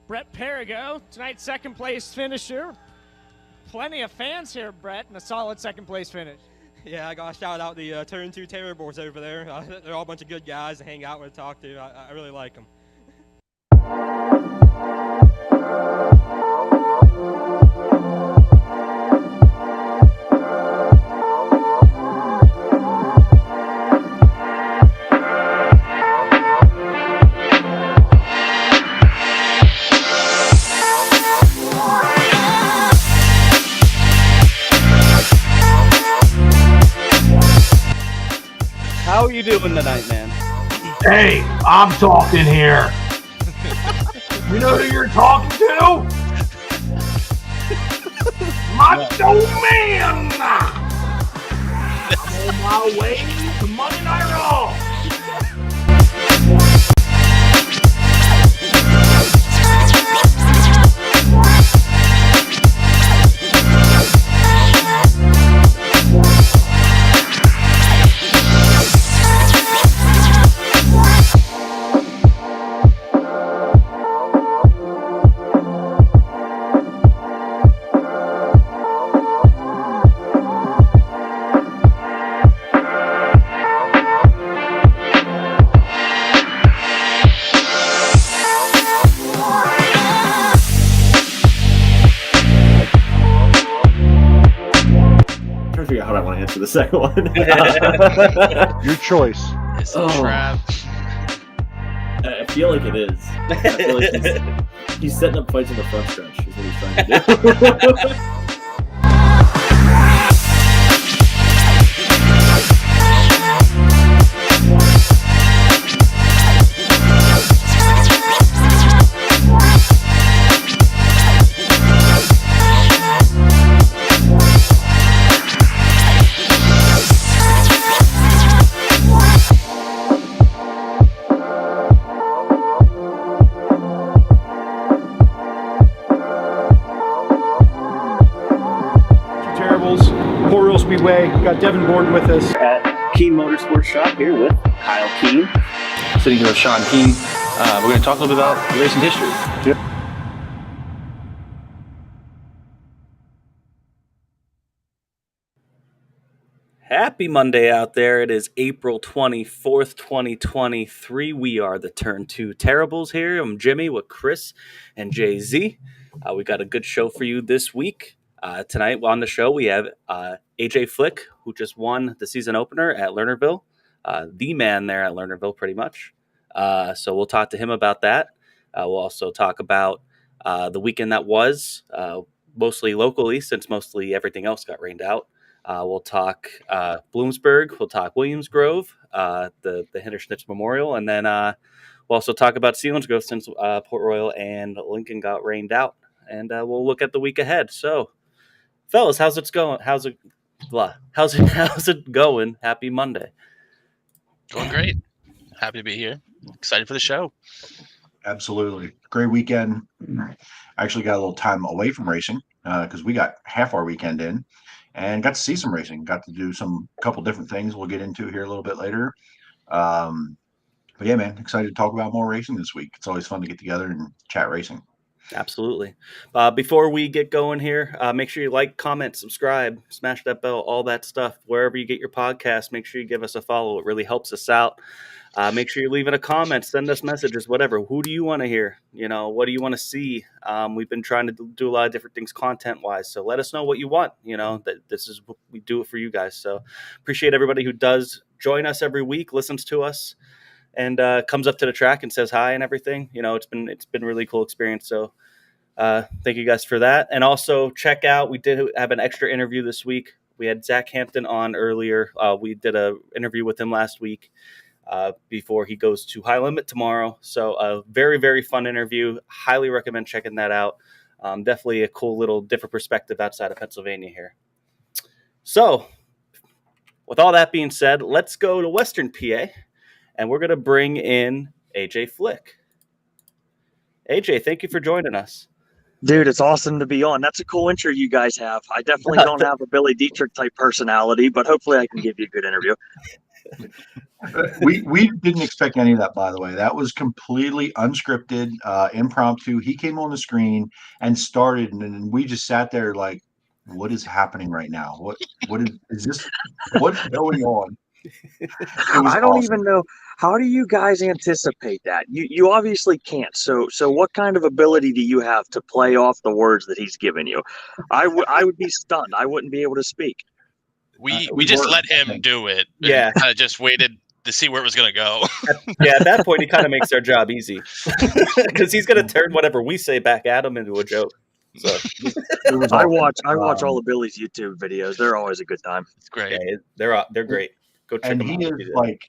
Brett Perigo, tonight's second place finisher. Plenty of fans here, Brett, and a solid second place finish. Yeah, I got to shout out the Turn 2 Terribles over there. They're all a bunch of good guys to hang out with, talk to. I really like them. How are you doing tonight, man? Hey, I'm talking here. You know who you're talking to? Macho Man! I'm on my way to Monday Night Raw. To the second one. Your choice. It's a trap. I feel like it is. I feel like he's setting up fights in the front stretch is what he's trying to do. Speedway. We've got Devin Borden with us. At Keen Motorsports Shop here with Kyle Keen. Sitting here with Sean Keen. We're going to talk a little bit about racing history. Yep. Happy Monday out there. It is April 24th, 2023. We are the Turn 2 Terribles here. I'm Jimmy with Chris and Jay-Z. We got a good show for you this week. Tonight on the show, we have AJ Flick, who just won the season opener at Lernerville. The man there at Lernerville, pretty much. So we'll talk to him about that. We'll also talk about the weekend that was, mostly locally, since mostly everything else got rained out. We'll talk Bloomsburg. We'll talk Williamsgrove, the Hinderschnitz Memorial. And then we'll also talk about Selinsgrove since Port Royal and Lincoln got rained out. And we'll look at the week ahead. So, fellas, how's it going? How's it going? Happy Monday. Going great. Happy to be here. Excited for the show. Absolutely. Great weekend. I actually got a little time away from racing because we got half our weekend in and got to see some racing. Got to do couple different things we'll get into here a little bit later. But yeah, man, excited to talk about more racing this week. It's always fun to get together and chat racing. Absolutely. Before we get going here, make sure you like, comment, subscribe, smash that bell, all that stuff. Wherever you get your podcast, make sure you give us a follow. It really helps us out. Make sure you're leaving a comment, send us messages, whatever. Who do you want to hear? What do you want to see? We've been trying to do a lot of different things content-wise, so let us know what you want. That this is what we do it for you guys. So appreciate everybody who does join us every week, listens to us, and comes up to the track and says hi and everything. It's been a really cool experience. So thank you guys for that. And also check out, we did have an extra interview this week. We had Zach Hampton on earlier. We did an interview with him last week before he goes to High Limit tomorrow. So a very, very fun interview. Highly recommend checking that out. Definitely a cool little different perspective outside of Pennsylvania here. So with all that being said, let's go to Western PA. And we're going to bring in AJ Flick. AJ, thank you for joining us. Dude, it's awesome to be on. That's a cool intro you guys have. I definitely don't have a Billy Dietrich type personality, but hopefully I can give you a good interview. We didn't expect any of that, by the way. That was completely unscripted, impromptu. He came on the screen and started, and then we just sat there like, what is happening right now? What is this? What's going on? It was I don't awesome. even know. How do you guys anticipate that? You obviously can't. So what kind of ability do you have to play off the words that he's given you? I would be stunned. I wouldn't be able to speak. We just were, let I him think. do it. Yeah. Kind of just waited to see where it was going to go. At that point, he kind of makes our job easy because he's going to turn whatever we say back at him into a joke. So It was I awesome. watch all of Billy's YouTube videos. They're always a good time. It's great. yeah, they're great. Go check And them out. he if is you did. like,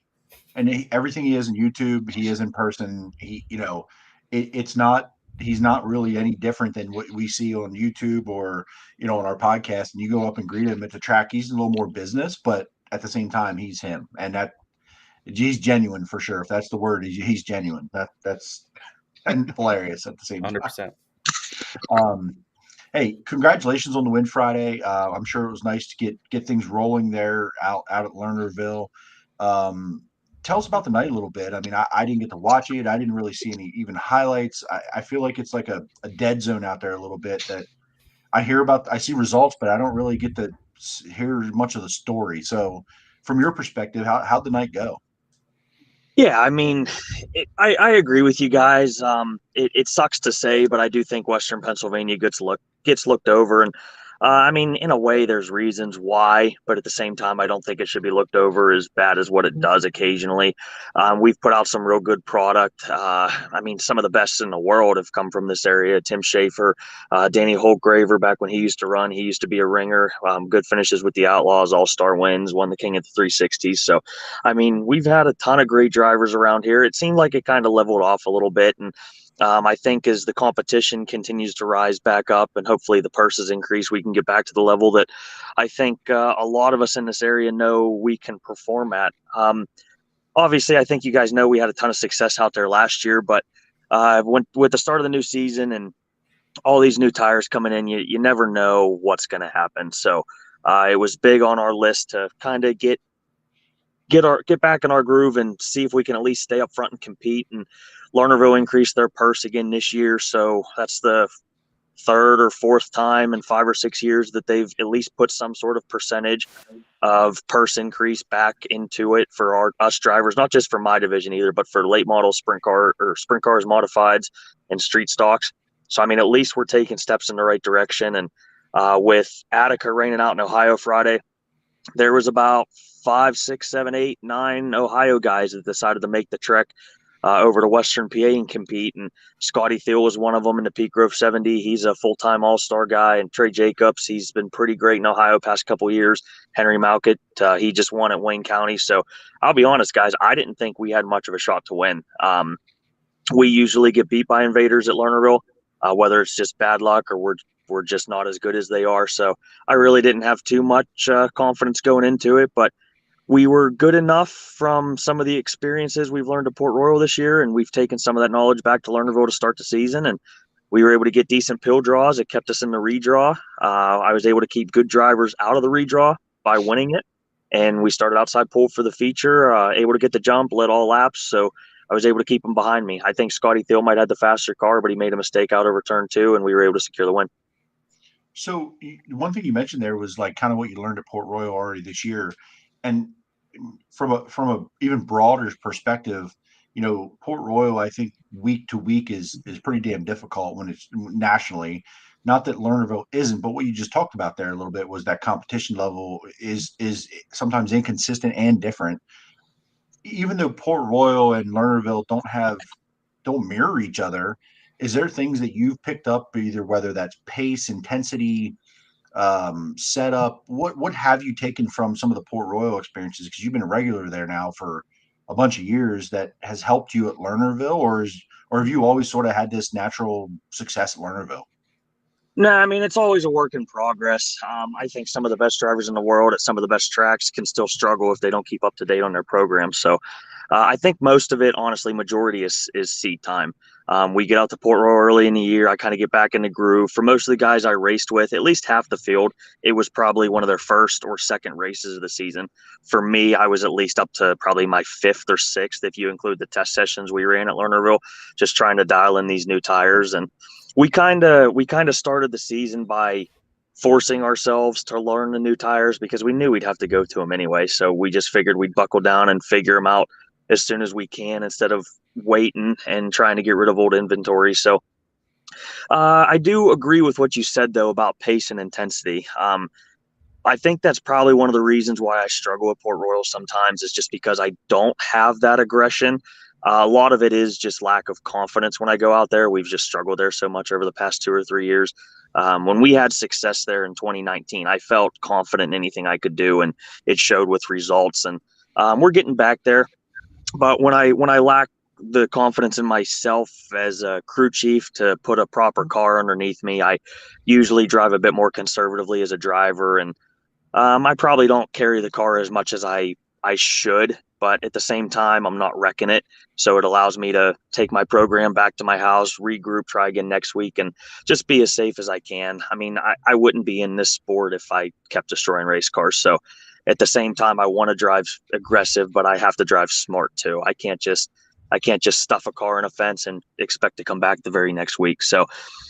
and everything he is in YouTube, he is in person. It's not. He's not really any different than what we see on YouTube or on our podcast. And you go up and greet him at the track. He's a little more business, but at the same time, he's him, and he's genuine for sure. If that's the word, he's genuine. That's and hilarious at the same time. 100%. Hey, congratulations on the win Friday. I'm sure it was nice to get things rolling there out at Lernerville. Tell us about the night a little bit. I mean, I didn't get to watch it. I didn't really see any even highlights. I feel like it's like a dead zone out there a little bit that I see results, but I don't really get to hear much of the story. So from your perspective, how'd the night go? Yeah, I mean, I agree with you guys. It sucks to say, but I do think Western Pennsylvania gets looked over, and I mean, in a way, there's reasons why, but at the same time, I don't think it should be looked over as bad as what it does occasionally. We've put out some real good product. I mean, some of the best in the world have come from this area. Tim Schaefer, Danny Holtgraver, back when he used to run, he used to be a ringer. Good finishes with the Outlaws, all-star wins, won the King at the 360s. So, I mean, we've had a ton of great drivers around here. It seemed like it kind of leveled off a little bit, and I think as the competition continues to rise back up and hopefully the purses increase, we can get back to the level that I think a lot of us in this area know we can perform at. Obviously, I think you guys know we had a ton of success out there last year, but with the start of the new season and all these new tires coming in, you never know what's going to happen. So it was big on our list to kind of get back in our groove and see if we can at least stay up front and compete. And Lernerville increased their purse again this year, so that's the third or fourth time in 5 or 6 years that they've at least put some sort of percentage of purse increase back into it for us drivers, not just for my division either, but for late model sprint cars, modifieds, and street stocks. So I mean, at least we're taking steps in the right direction. And with Attica raining out in Ohio Friday, there was about 5, 6, 7, 8, 9 Ohio guys that decided to make the trek over to Western PA and compete. And Scotty Thiel was one of them in the Peak Grove 70. He's a full-time all-star guy. And Trey Jacobs, he's been pretty great in Ohio past couple of years. Henry Malkett, he just won at Wayne County. So I'll be honest, guys, I didn't think we had much of a shot to win. We usually get beat by invaders at Lernerville, whether it's just bad luck or we're just not as good as they are. So I really didn't have too much confidence going into it, but we were good enough from some of the experiences we've learned at Port Royal this year, and we've taken some of that knowledge back to Lernerville to start the season, and we were able to get decent pill draws. It kept us in the redraw. I was able to keep good drivers out of the redraw by winning it, and we started outside pole for the feature, able to get the jump, led all laps, so I was able to keep him behind me. I think Scotty Thiel might have the faster car, but he made a mistake out over turn 2, and we were able to secure the win. So one thing you mentioned there was like kind of what you learned at Port Royal already this year, and from a even broader perspective, Port Royal, I think week to week is pretty damn difficult when it's nationally. Not that Lernerville isn't, but what you just talked about there a little bit was that competition level is sometimes inconsistent and different. Even though Port Royal and Lernerville don't mirror each other, is there things that you've picked up, either whether that's pace, intensity, setup? What have you taken from some of the Port Royal experiences? Because you've been a regular there now for a bunch of years, that has helped you at Lernerville, or have you always sort of had this natural success at Lernerville? No, I mean, it's always a work in progress. I think some of the best drivers in the world at some of the best tracks can still struggle if they don't keep up to date on their program. So I think most of it, honestly, majority is seat time. We get out to Port Royal early in the year. I kind of get back in the groove. For most of the guys I raced with, at least half the field, it was probably one of their first or second races of the season. For me, I was at least up to probably my fifth or sixth, if you include the test sessions we ran at Lernerville, just trying to dial in these new tires. And we kind of started the season by forcing ourselves to learn the new tires because we knew we'd have to go to them anyway. So we just figured we'd buckle down and figure them out as soon as we can instead of waiting and trying to get rid of old inventory. So I do agree with what you said, though, about pace and intensity. I think that's probably one of the reasons why I struggle with Port Royal sometimes is just because I don't have that aggression. A lot of it is just lack of confidence when I go out there. We've just struggled there so much over the past 2 or 3 years. When we had success there in 2019, I felt confident in anything I could do, and it showed with results. And we're getting back there. But when I lack the confidence in myself as a crew chief to put a proper car underneath me, I usually drive a bit more conservatively as a driver, and I probably don't carry the car as much as I should. But at the same time, I'm not wrecking it. So it allows me to take my program back to my house, regroup, try again next week, and just be as safe as I can. I mean, I wouldn't be in this sport if I kept destroying race cars. So at the same time, I want to drive aggressive, but I have to drive smart too. I can't just stuff a car in a fence and expect to come back the very next week. So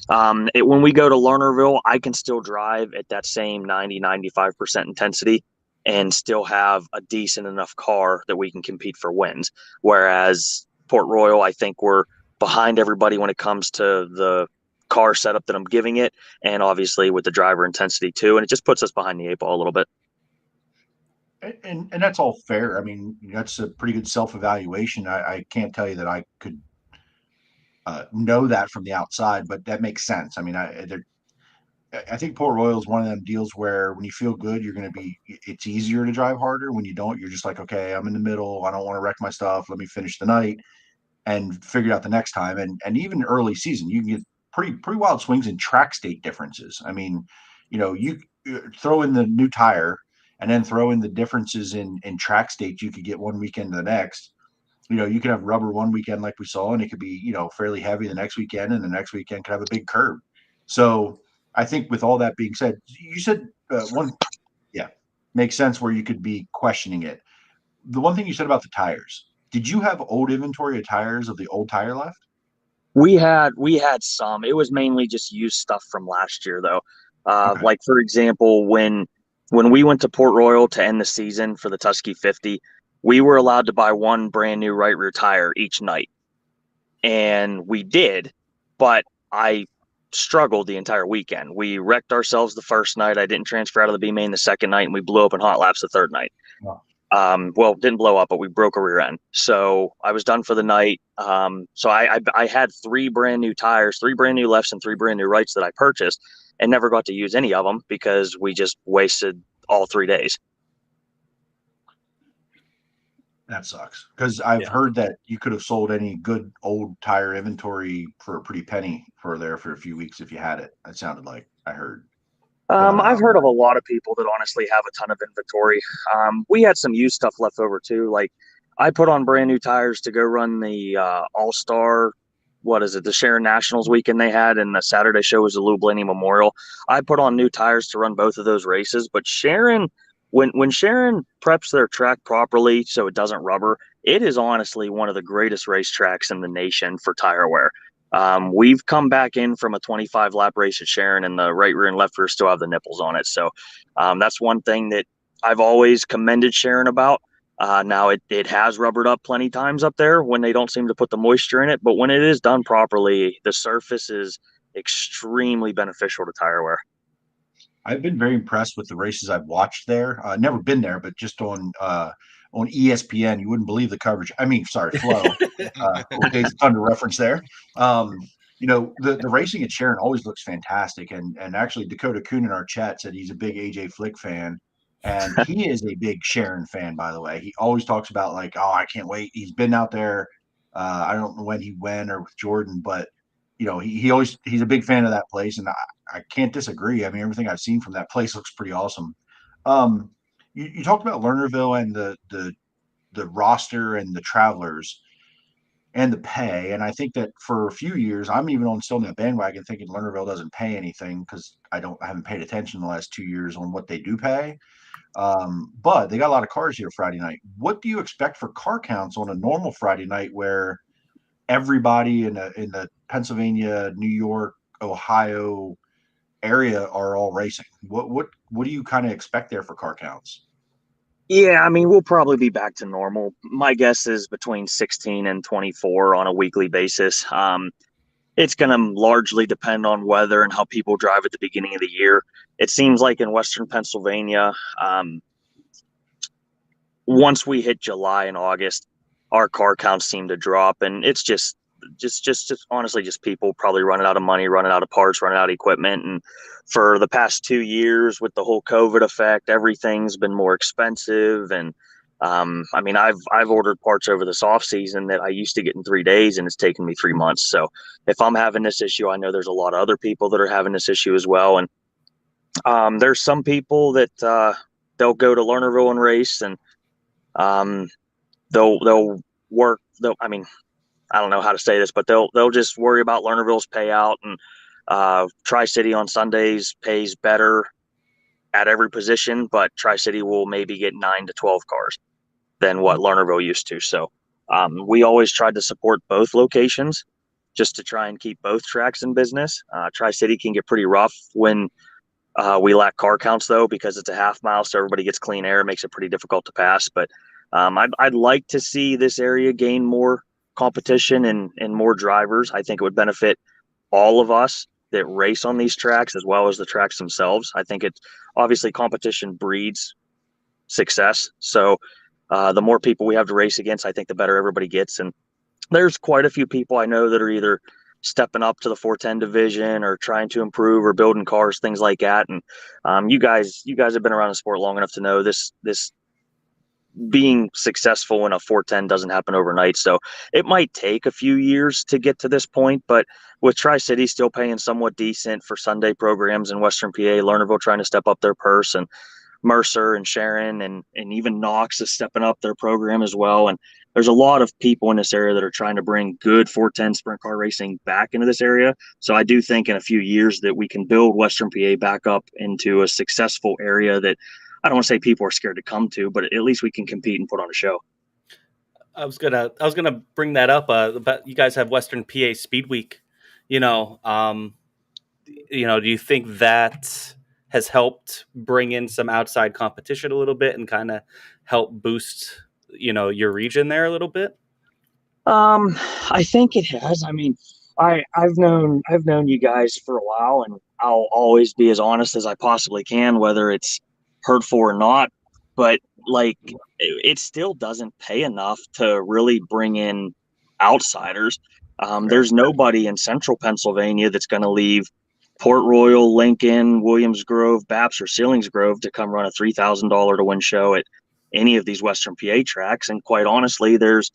when we go to Lernerville, I can still drive at that same 90-95% intensity and still have a decent enough car that we can compete for wins. Whereas Port Royal, I think we're behind everybody when it comes to the car setup that I'm giving it, and obviously with the driver intensity too. And it just puts us behind the 8 ball a little bit. And that's all fair. I mean, that's a pretty good self-evaluation. I can't tell you that I could know that from the outside, but that makes sense. I mean, I think Port Royal is one of them deals where when you feel good, it's easier to drive harder. When you don't, you're just like, okay, I'm in the middle. I don't want to wreck my stuff. Let me finish the night and figure it out the next time. And even early season, you can get pretty wild swings in track state differences. I mean, you throw in the new tire and then throw in the differences in track state you could get one weekend to the next. You can have rubber one weekend like we saw, and it could be, fairly heavy the next weekend, and the next weekend could have a big curve. So I think with all that being said, you said makes sense where you could be questioning it. The one thing you said about the tires, did you have old inventory of tires of the old tire left? We had some. It was mainly just used stuff from last year, though. Okay. Like, for example, when we went to Port Royal to end the season for the Tusky 50, we were allowed to buy one brand new right rear tire each night. And we did, but I struggled the entire weekend. We wrecked ourselves the first night. I didn't transfer out of the B main the second night, and we blew up in hot laps the third night. Wow. Well, didn't blow up, but we broke a rear end. So I was done for the night. So I had 3 brand new tires, 3 brand new lefts, and 3 brand new rights that I purchased, and never got to use any of them because we just wasted all 3 days. That sucks, because I've heard that you could have sold any good old tire inventory for a pretty penny for a few weeks if you had it. That sounded like I heard. I've heard of a lot of people that honestly have a ton of inventory. We had some used stuff left over too. Like, I put on brand new tires to go run the All-Star, the Sharon Nationals weekend they had, and the Saturday show was the Lou Blaney Memorial. I put on new tires to run both of those races, but Sharon, when Sharon preps their track properly so it doesn't rubber, it is honestly one of the greatest racetracks in the nation for tire wear. We've come back in from a 25 lap race at Sharon, and the right rear and left rear still have the nipples on it. So that's one thing that I've always commended Sharon about. Now it has rubbered up plenty times up there when they don't seem to put the moisture in it, but when it is done properly, the surface is extremely beneficial to tire wear. I've been very impressed with the races I've watched there. Never been there, but just on ESPN, you wouldn't believe the coverage. I mean, sorry, Flow. Days of Thunder reference there. The racing at Sharon always looks fantastic. And actually, Dakota Kuhn in our chat said he's a big AJ Flick fan. And he is a big Sharon fan, by the way. He always talks about, like, oh, I can't wait. He's been out there. I don't know when he went or with Jordan, but he's a big fan of that place, and I can't disagree. I mean, everything I've seen from that place looks pretty awesome. You talked about Lernerville and the the roster and the travelers and the pay. And I think that for a few years, I'm even still in that bandwagon thinking Lernerville doesn't pay anything because I haven't paid attention the last 2 years on what they do pay. But they got a lot of cars here Friday night. What do you expect for car counts on a normal Friday night where everybody in the Pennsylvania, New York, Ohio area are all racing? What do you kind of expect there for car counts? Yeah, I mean, we'll probably be back to normal. My guess is between 16 and 24 on a weekly basis. It's going to largely depend on weather and how people drive at the beginning of the year. It seems like in Western Pennsylvania, once we hit July and August, our car counts seem to drop, and it's just honestly just people probably running out of money, running out of parts, running out of equipment. And for the past 2 years with the whole COVID effect, everything's been more expensive. And I mean, I've ordered parts over this off season that I used to get in 3 days, and it's taken me 3 months. So if I'm having this issue, I know there's a lot of other people that are having this issue as well. And there's some people that they'll go to Lernerville and race, and they'll work. I mean, I don't know how to say this, but they'll just worry about Lernerville's payout. And Tri-City on Sundays pays better at every position, but Tri-City will maybe get 9 to 12 cars than what Lernerville used to. So we always tried to support both locations just to try and keep both tracks in business. Tri-City can get pretty rough when we lack car counts, though, because it's a half mile, so everybody gets clean air. It makes it pretty difficult to pass. But I'd like to see this area gain more competition and more drivers. I think it would benefit all of us that race on these tracks as well as the tracks themselves. I think it's obviously competition breeds success. So the more people we have to race against, I think the better everybody gets. And there's quite a few people I know that are either stepping up to the 410 division or trying to improve or building cars, things like that. And you guys have been around the sport long enough to know this being successful in a 410 doesn't happen overnight. So it might take a few years to get to this point, but with Tri-City still paying somewhat decent for Sunday programs in Western PA, Lernerville trying to step up their purse, and Mercer and Sharon and even Knox is stepping up their program as well. And there's a lot of people in this area that are trying to bring good 410 sprint car racing back into this area. So I do think in a few years that we can build Western PA back up into a successful area that I don't want to say people are scared to come to, but at least we can compete and put on a show. I was gonna bring that up. About you guys have Western PA Speed Week. Do you think that has helped bring in some outside competition a little bit and kind of help boost, your region there a little bit? I think it has. I mean, I've known you guys for a while, and I'll always be as honest as I possibly can, whether it's hurtful or not. But like, it still doesn't pay enough to really bring in outsiders. There's nobody in central Pennsylvania that's going to leave Port Royal, Lincoln, Williamsgrove, Baps, or Selinsgrove to come run a $3,000 to win show at any of these Western PA tracks. And quite honestly, there's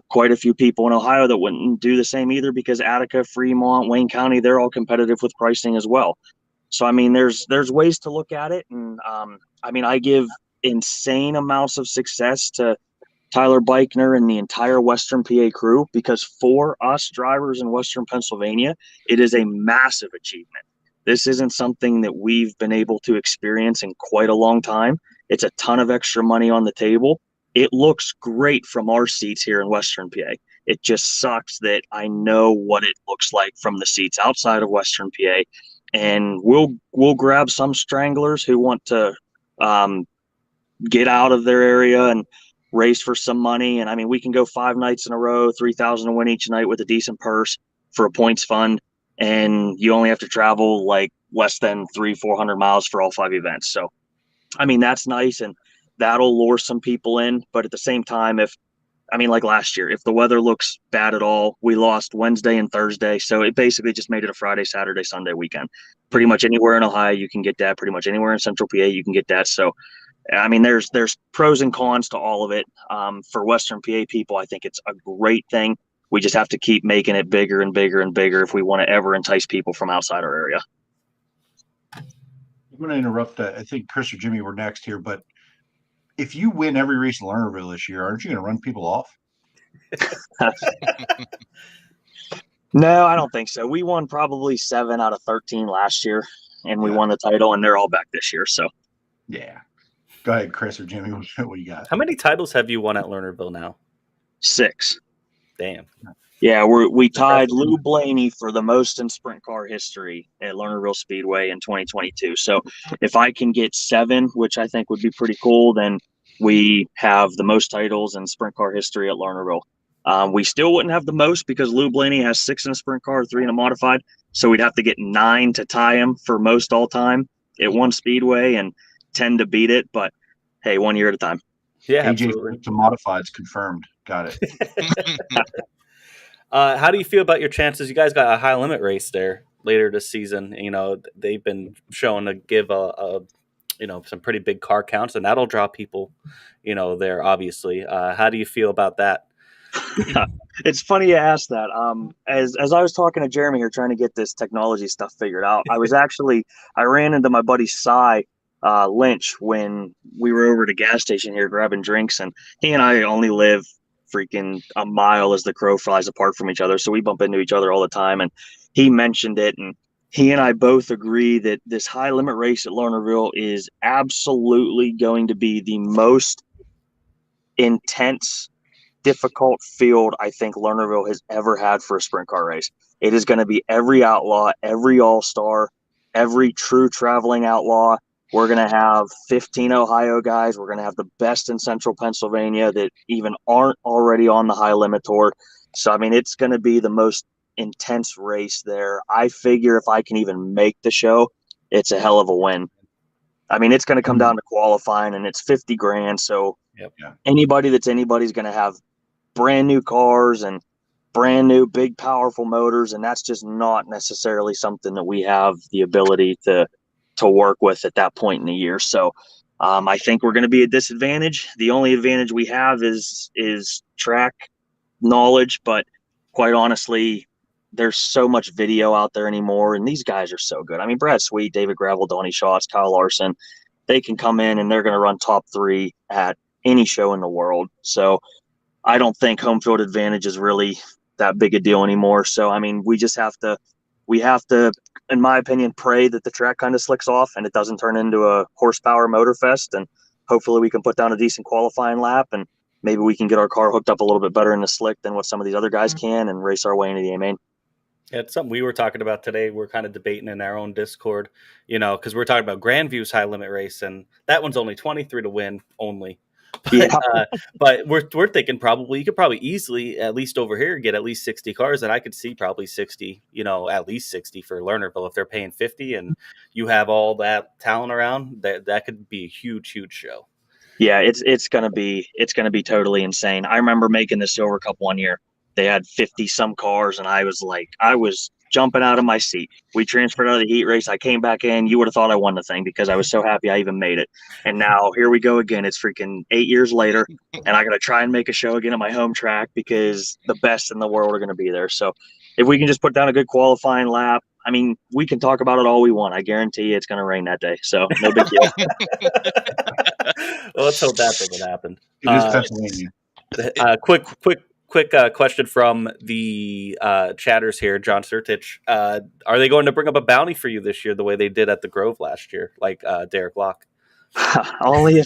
quite a few people in Ohio that wouldn't do the same either, because Attica, Fremont, Wayne County, they're all competitive with pricing as well. So, I mean, there's ways to look at it. And I mean, I give insane amounts of success to Tyler Beichner and the entire Western PA crew, because for us drivers in Western Pennsylvania, it is a massive achievement. This isn't something that we've been able to experience in quite a long time. It's a ton of extra money on the table. It looks great from our seats here in Western PA. It just sucks that I know what it looks like from the seats outside of Western PA. And we'll grab some stranglers who want to get out of their area and race for some money. And I mean, we can go 5 nights in a row, 3,000 to win each night with a decent purse for a points fund. And you only have to travel like less than 300-400 miles for all 5 events. So, I mean, that's nice. And that'll lure some people in. But at the same time, like last year, if the weather looks bad at all, we lost Wednesday and Thursday. So it basically just made it a Friday, Saturday, Sunday weekend. Pretty much anywhere in Ohio, you can get that. Pretty much anywhere in Central PA, you can get that. So, I mean, there's pros and cons to all of it. For Western PA people, I think it's a great thing. We just have to keep making it bigger and bigger and bigger if we want to ever entice people from outside our area. I'm going to interrupt. I think Chris or Jimmy were next here, but if you win every race in Lernerville this year, aren't you going to run people off? No, I don't think so. We won probably 7 out of 13 last year, and we won the title, and they're all back this year. So, yeah. Go ahead, Chris or Jimmy. What you got? How many titles have you won at Lernerville now? 6. Damn. Yeah, we tied Lou Blaney for the most in sprint car history at Lernerville Speedway in 2022. So if I can get 7, which I think would be pretty cool, then we have the most titles in sprint car history at Lernerville. We still wouldn't have the most because Lou Blaney has 6 in a sprint car, 3 in a modified. So we'd have to get 9 to tie him for most all time at one Speedway and 10 to beat it. But hey, 1 year at a time. Yeah, AJ absolutely. to modifieds confirmed. Got it. How do you feel about your chances? You guys got a high limit race there later this season. You know, they've been shown to give some pretty big car counts, and that'll draw people, there obviously. How do you feel about that? It's funny you asked that. As I was talking to Jeremy here, trying to get this technology stuff figured out, I ran into my buddy Cy Lynch when we were over at a gas station here grabbing drinks, and he and I only live freaking a mile as the crow flies apart from each other, so we bump into each other all the time. And he mentioned it, and he and I both agree that this high limit race at Lernerville is absolutely going to be the most intense, difficult field I think Lernerville has ever had for a sprint car race. It is going to be every outlaw, every all-star, every true traveling outlaw. We're going to have 15 Ohio guys. We're going to have the best in central Pennsylvania that even aren't already on the high limit tour. So, I mean, it's going to be the most intense race there. I figure if I can even make the show, it's a hell of a win. I mean, it's going to come down to qualifying, and it's 50 grand. So anybody's going to have brand new cars and brand new big powerful motors, and that's just not necessarily something that we have the ability to work with at that point in the year. So I think we're going to be at disadvantage. The only advantage we have is track knowledge, but quite honestly, there's so much video out there anymore, and these guys are so good. I mean, Brad Sweet, David Gravel, Donnie Schatz, Kyle Larson, they can come in and they're going to run top 3 at any show in the world. So I don't think home field advantage is really that big a deal anymore. So, I mean, we have to, in my opinion, pray that the track kind of slicks off and it doesn't turn into a horsepower motor fest. And hopefully we can put down a decent qualifying lap, and maybe we can get our car hooked up a little bit better in the slick than what some of these other guys can and race our way into the A-main. Yeah, it's something we were talking about today. We're kind of debating in our own Discord, because we're talking about Grandview's high limit race, and that one's only 23 to win only. But we're thinking probably you could probably easily, at least over here, get at least 60 cars, and I could see probably 60, at least 60 for Lernerville. If they're paying 50 and you have all that talent around, that could be a huge show. Yeah, it's gonna be totally insane. I remember making the Silver Cup one year. They had 50 some cars, and I was jumping out of my seat. We transferred out of the heat race. I came back in. You would have thought I won the thing because I was so happy I even made it. And now here we go again. It's freaking 8 years later, and I got to try and make a show again at my home track because the best in the world are going to be there. So if we can just put down a good qualifying lap, I mean, we can talk about it all we want. I guarantee you it's going to rain that day. So no big deal. Well, let's hope that doesn't happen. It is Pennsylvania. Quick question from the chatters here, John Sertich. Are they going to bring up a bounty for you this year the way they did at the Grove last year, like Derek Locke? Only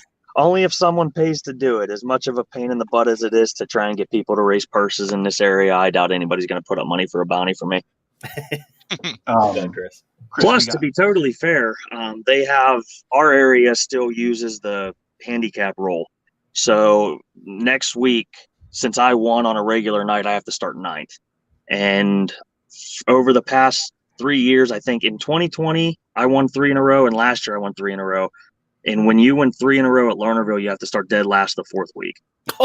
if someone pays to do it. As much of a pain in the butt as it is to try and get people to raise purses in this area, I doubt anybody's going to put up money for a bounty for me. Chris, Plus, to be totally fair, they have our area still uses the handicap roll. So next week, since I won on a regular night, I have to start 9th. And over the past 3 years, I think in 2020, I won 3 in a row. And last year I won 3 in a row. And when you win 3 in a row at Lernerville, you have to start dead last the 4th week.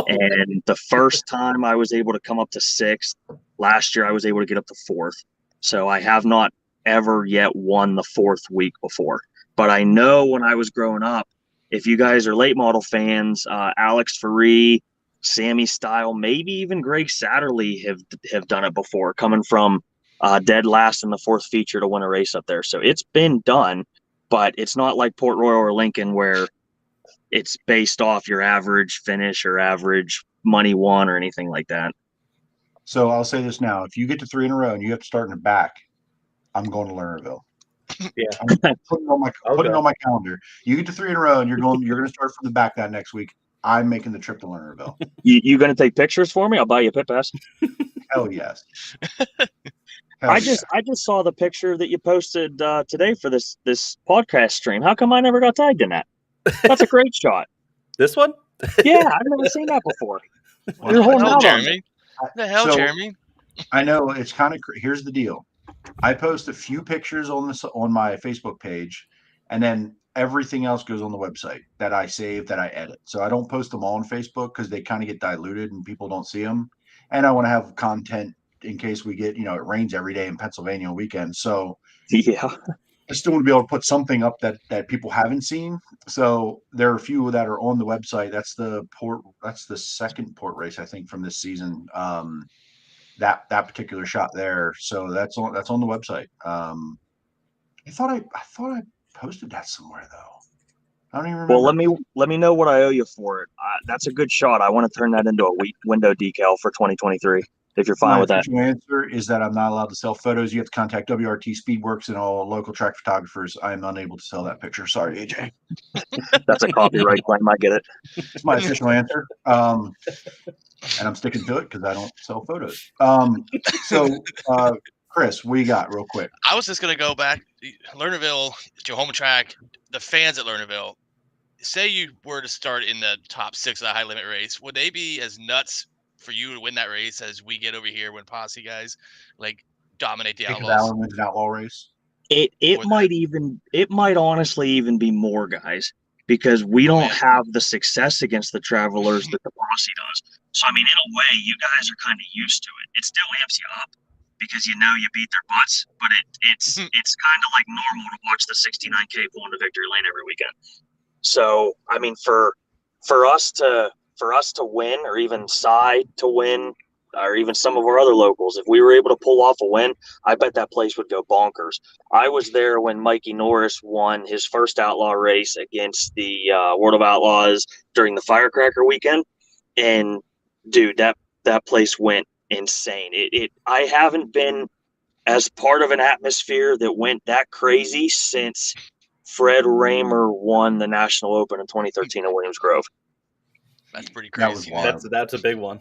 And the first time I was able to come up to 6th, last year I was able to get up to 4th. So I have not ever yet won the 4th week before. But I know when I was growing up, if you guys are late model fans, Alex Faree, Sammy Style, maybe even Greg Satterley have done it before, coming from dead last in the 4th feature to win a race up there. So it's been done, but it's not like Port Royal or Lincoln where it's based off your average finish or average money won or anything like that. So I'll say this now: if you get to 3 in a row and you have to start in the back, I'm going to Lernerville. Yeah, I'm putting it on my calendar. You get to 3 in a row and you're going to start from the back that next week. I'm making the trip to Lernerville. You going to take pictures for me? I'll buy you a pit pass. Hell yes. I just saw the picture that you posted today for this podcast stream. How come I never got tagged in that? That's a great shot. This one? Yeah, I've never seen that before. What You're the holding hell, out on Jeremy? it. What the hell, So- Jeremy? I know it's kind of. Here's the deal: I post a few pictures on my Facebook page, and then everything else goes on the website that I save, that I edit. So I don't post them all on Facebook because they kind of get diluted and people don't see them. And I want to have content in case we get, it rains every day in Pennsylvania on weekends. So Yeah. I still want to be able to put something up that people haven't seen. So there are a few that are on the website. That's the second port race, I think, from this season. That particular shot there. So that's on the website. I thought I posted that somewhere though. I don't even remember. Well, let me know what I owe you for it. That's a good shot. I want to turn that into a window decal for 2023. If you're fine with that. My answer is that I'm not allowed to sell photos. You have to contact WRT Speedworks and all local track photographers. I am unable to sell that picture. Sorry, AJ. That's a copyright claim. I get it. It's my official answer. And I'm sticking to it because I don't sell photos. Chris, what do you got real quick? I was just going to go back. Lernerville, it's your home track. The fans at Lernerville, say you were to start in the top 6 of the high limit race, would they be as nuts for you to win that race as we get over here when posse guys dominate the Outlaws? Allen wins an outlaw race. It might honestly even be more guys because we don't have the success against the Travelers that the posse does. So I mean, in a way, you guys are kind of used to it. It still amps you up because you beat their butts, but it's kind of like normal to watch the 69K pull into victory lane every weekend. So I mean, for us to win, or even Cy to win, or even some of our other locals, if we were able to pull off a win, I bet that place would go bonkers. I was there when Mikey Norris won his first outlaw race against the World of Outlaws during the Firecracker weekend, and dude, that place went insane. I haven't been as part of an atmosphere that went that crazy since Fred Raymer won the National Open in 2013 in Williamsgrove. That's pretty crazy. That's a big one.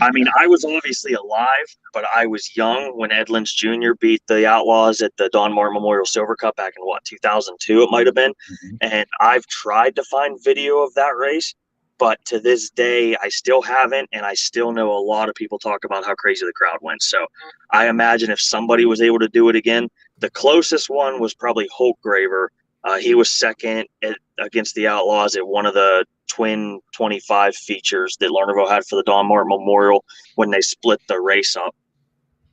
I mean, I was obviously alive, but I was young when Edlins Jr. beat the Outlaws at the Don Martin Memorial Silver Cup back in 2002 it might have been. Mm-hmm. And I've tried to find video of that race, but to this day I still haven't, and I still know a lot of people talk about how crazy the crowd went. So I imagine if somebody was able to do it again, the closest one was probably Holtgraver. He was second against the Outlaws at one of the twin 25 features that Lernerville had for the Don Martin Memorial when they split the race up.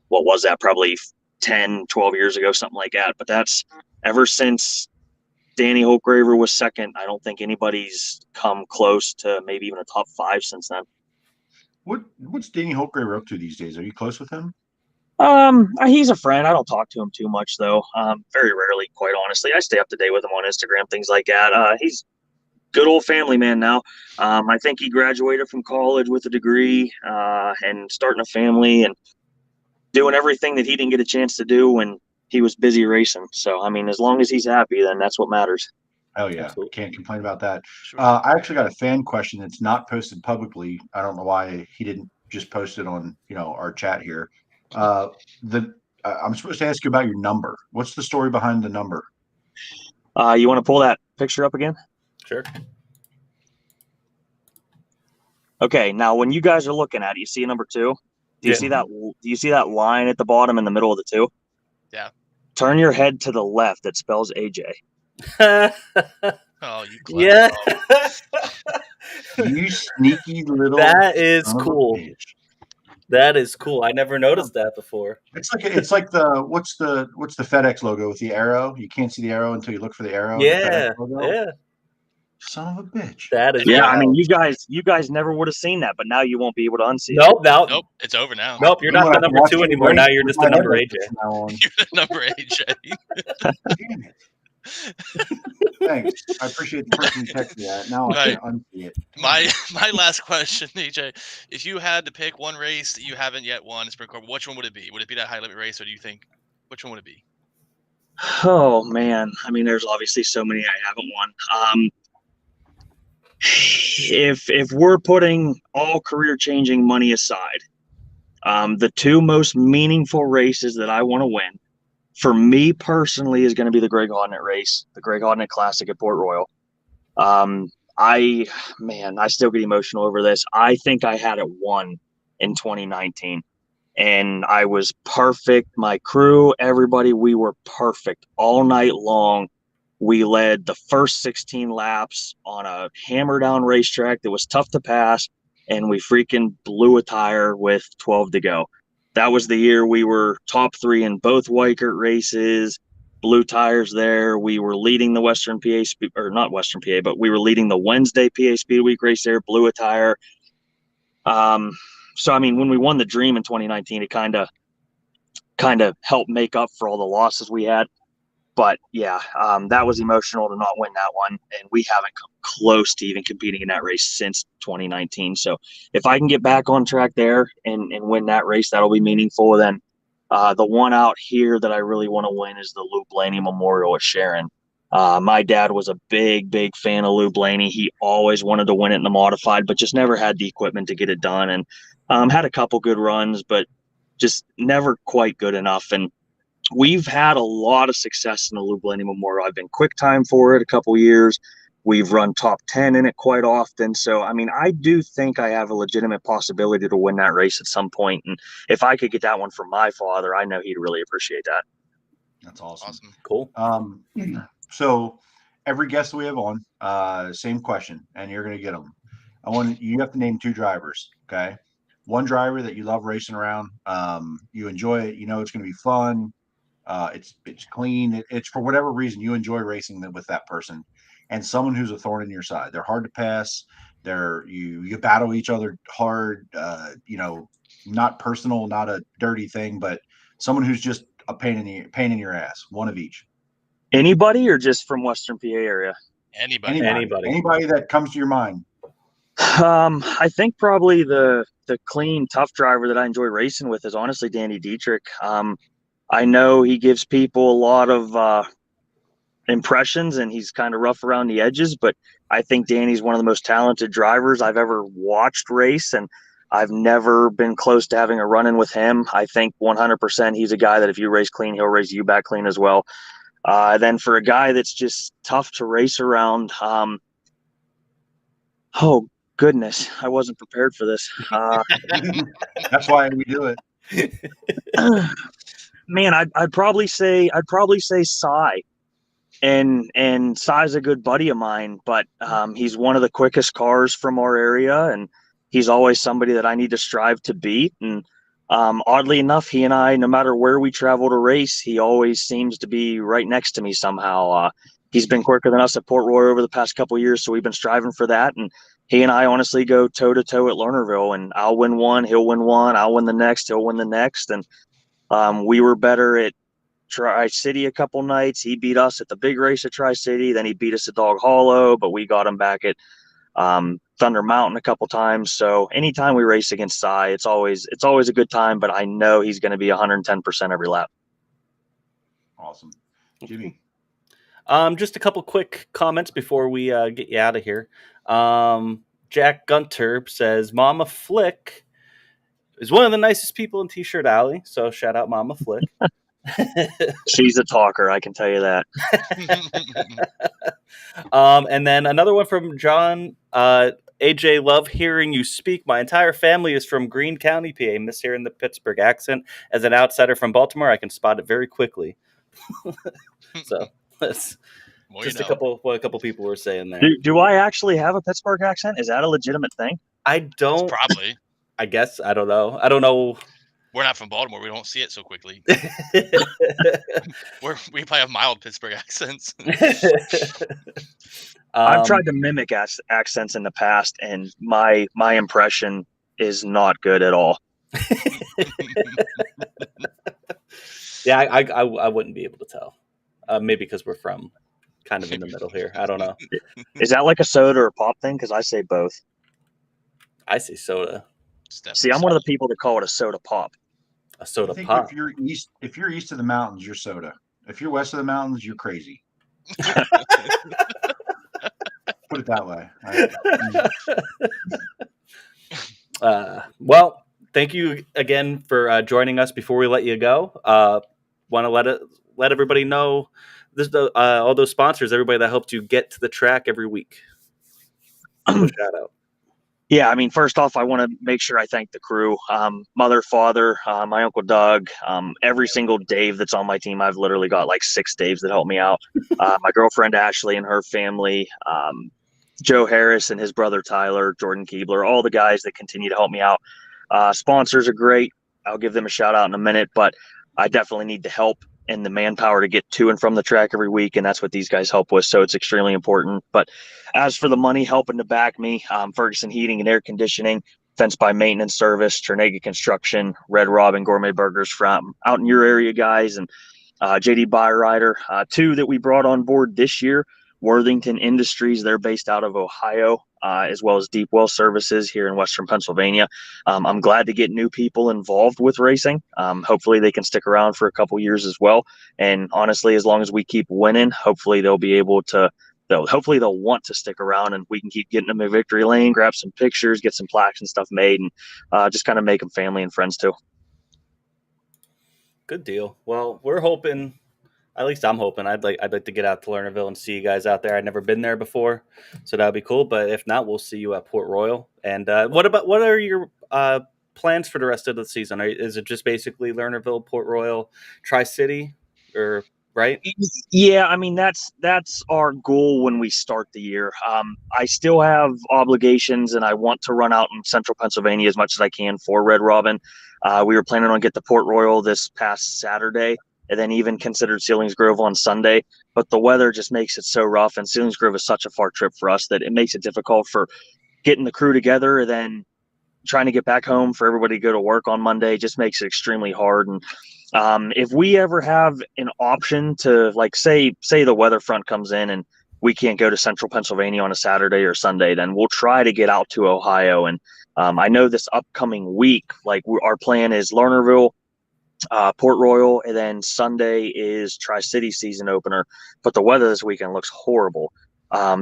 What was that? Probably 10, 12 years ago, something like that. But that's ever since Danny Holtgraver was second. I don't think anybody's come close to maybe even a top 5 since then. What's Danny Holtgraver up to these days? Are you close with him? He's a friend. I don't talk to him too much though. Very rarely, quite honestly. I stay up to date with him on Instagram, things like that. He's good old family man now. I think he graduated from college with a degree, and starting a family and doing everything that he didn't get a chance to do when he was busy racing. So, I mean, as long as he's happy, then that's what matters. Oh yeah. Absolutely. Can't complain about that. Sure. I actually got a fan question that's not posted publicly. I don't know why he didn't just post it on, our chat here. I'm supposed to ask you about your number. What's the story behind the number? You want to pull that picture up again? Sure. Okay. Now, when you guys are looking at it, you see number 2. Do you see that? Do you see that line at the bottom in the middle of the 2? Yeah. Turn your head to the left. That spells AJ. Oh, you clever. Yeah. You sneaky little. That is cool. That is cool. I never noticed that before. It's like the what's the FedEx logo with the arrow? You can't see the arrow until you look for the arrow. Yeah. Yeah. Son of a bitch. That is. Yeah, wild. I mean, you guys never would have seen that, but now you won't be able to unsee it. Nope, it's over now. Nope, you're not the number 2 anymore. Now you're just the number AJ. You're the number AJ. Damn it. Thanks. I appreciate the person who texted me that. Now I can't unsee it. My last question, DJ. If you had to pick one race that you haven't yet won, Sprint Corp, which one would it be? Would it be that high limit race, or do you think which one would it be? Oh man, I mean, there's obviously so many I haven't won. If we're putting all career changing money aside, the two most meaningful races that I want to win for me personally is going to be the Greg Hodnett race, the Greg Hodnett Classic at Port Royal. I still get emotional over this. I think I had it won in 2019 and I was perfect. My crew, everybody, we were perfect all night long. We led the first 16 laps on a hammer down racetrack that was tough to pass, and we freaking blew a tire with 12 to go. That was the year we were top 3 in both Weikert races, blew tires there. We were leading the Western PA, or not Western PA, but we were leading the Wednesday PA Speed Week race there, blew a tire. So, I mean, when we won the Dream in 2019, it kind of helped make up for all the losses we had. But yeah, that was emotional to not win that one. And we haven't come close to even competing in that race since 2019. So if I can get back on track there and win that race, that'll be meaningful. Then the one out here that I really want to win is the Lou Blaney Memorial at Sharon. My dad was a big fan of Lou Blaney. He always wanted to win it in the modified, but just never had the equipment to get it done. And had a couple good runs, but just never quite good enough. And we've had a lot of success in the Lou Blaney Memorial. I've been quick time for it a couple years. We've run top 10 in it quite often. So, I mean, I do think I have a legitimate possibility to win that race at some point. And if I could get that one from my father, I know he'd really appreciate that. That's awesome. Cool. So every guest we have on, same question, and you're going to get them. You have to name 2 drivers. Okay. One driver that you love racing around. You enjoy it. You know, it's going to be fun. It's clean. It's for whatever reason you enjoy racing with that person, and someone who's a thorn in your side. They're hard to pass. You battle each other hard. Not personal, not a dirty thing, but someone who's just a pain in your ass. One of each. Anybody or just from Western PA area? Anybody that comes to your mind. I think probably the clean, tough driver that I enjoy racing with is honestly Danny Dietrich. I know he gives people a lot of impressions and he's kind of rough around the edges, but I think Danny's one of the most talented drivers I've ever watched race, and I've never been close to having a run-in with him. I think 100% he's a guy that if you race clean, he'll race you back clean as well. Then for a guy that's just tough to race around, oh goodness, I wasn't prepared for this. That's why we do it. Man, I'd probably say Cy, and Cy's a good buddy of mine, but he's one of the quickest cars from our area, and he's always somebody that I need to strive to beat. And oddly enough, he and I, no matter where we travel to race, he always seems to be right next to me somehow. He's been quicker than us at Port Royal over the past couple of years, so we've been striving for that. And he and I honestly go toe to toe at Lernerville, and I'll win one, he'll win one, I'll win the next, he'll win the next. And we were better at Tri-City a couple nights. He beat us at the big race at Tri-City. Then he beat us at Dog Hollow, but we got him back at Thunder Mountain a couple times. So anytime we race against Cy, it's always a good time, but I know he's going to be 110% every lap. Awesome. Jimmy. Just a couple quick comments before we get you out of here. Jack Gunter says, Mama Flick is one of the nicest people in T-Shirt Alley. So shout out Mama Flick. She's a talker, I can tell you that. And then another one from John. AJ, love hearing you speak. My entire family is from Greene County, PA. Miss hearing the Pittsburgh accent. As an outsider from Baltimore, I can spot it very quickly. So that's just a couple people were saying there. Do I actually have a Pittsburgh accent? Is that a legitimate thing? I don't. Probably. I guess. I don't know. We're not from Baltimore. We don't see it so quickly. We probably have mild Pittsburgh accents. I've tried to mimic accents in the past, and my impression is not good at all. Yeah, I wouldn't be able to tell. Maybe because we're from kind of in the middle here. I don't know. Is that like a soda or a pop thing? Because I say both. I say soda. See, I'm one of the people that call it a soda pop. A soda I think pop. if you're east of the mountains, you're soda. If you're west of the mountains, you're crazy. Put it that way. Well, thank you again for joining us. Before we let you go, want to let everybody know this all those sponsors, everybody that helped you get to the track every week. Shout out. Yeah, I mean, first off, I want to make sure I thank the crew, mother, father, my uncle Doug, every single Dave that's on my team. I've literally got like 6 Daves that help me out. My girlfriend Ashley and her family, Joe Harris and his brother Tyler, Jordan Keebler, all the guys that continue to help me out. Sponsors are great. I'll give them a shout out in a minute, but I definitely need the help and the manpower to get to and from the track every week, and that's what these guys help with, so it's extremely important. But as for the money helping to back me, Ferguson Heating and Air Conditioning, Fence by Maintenance Service, Ternega Construction, Red Robin Gourmet Burgers from out in your area, guys, and JD Byrider. 2 that we brought on board this year, Worthington Industries, they're based out of Ohio, as well as Deep Well Services here in Western Pennsylvania. I'm glad to get new people involved with racing. Hopefully they can stick around for a couple years as well. And honestly, as long as we keep winning, hopefully they'll be able to, hopefully they'll want to stick around and we can keep getting them a victory lane, grab some pictures, get some plaques and stuff made, and just kind of make them family and friends too. Good deal. Well, we're hoping, at least I'm hoping, I'd like to get out to Lernerville and see you guys out there. I've never been there before, so that would be cool. But if not, we'll see you at Port Royal. And what are your plans for the rest of the season? Is it just basically Lernerville, Port Royal, Tri-City, or right? Yeah, I mean that's our goal when we start the year. I still have obligations, and I want to run out in Central Pennsylvania as much as I can for Red Robin. We were planning on get to Port Royal this past Saturday, and then even considered Selinsgrove on Sunday. But the weather just makes it so rough, and Selinsgrove is such a far trip for us that it makes it difficult for getting the crew together and then trying to get back home for everybody to go to work on Monday. Just makes it extremely hard. And if we ever have an option to, like, say the weather front comes in and we can't go to Central Pennsylvania on a Saturday or Sunday, then we'll try to get out to Ohio. And I know this upcoming week, like our plan is Lernerville, Port Royal, and then Sunday is Tri-City season opener. But the weather this weekend looks horrible.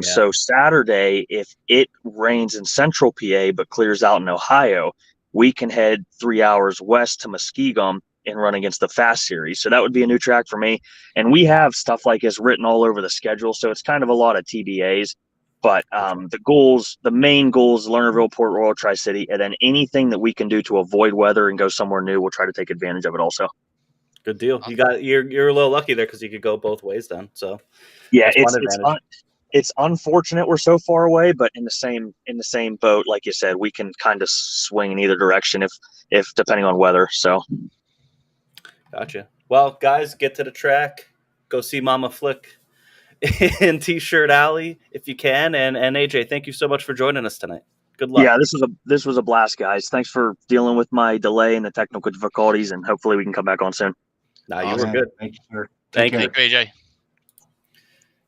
So Saturday, if it rains in central PA but clears out in Ohio, we can head 3 hours west to Muskegum and run against the Fast Series. So that would be a new track for me. And we have stuff like this written all over the schedule, so it's kind of a lot of TBAs. But the main goals, Lernerville, Port Royal, Tri-City, and then anything that we can do to avoid weather and go somewhere new, we'll try to take advantage of it also. Good deal. You're a little lucky there because you could go both ways then. So yeah, it's unfortunate we're so far away, but in the same boat, like you said, we can kind of swing in either direction if depending on weather. So gotcha. Well, guys, get to the track, go see Mama Flick in T-Shirt Alley if you can. And AJ, thank you so much for joining us tonight. Good luck. Yeah, this was a blast, guys. Thanks for dealing with my delay and the technical difficulties, and hopefully we can come back on soon. Nah, you were good. Thank you, sir. Thank you, AJ.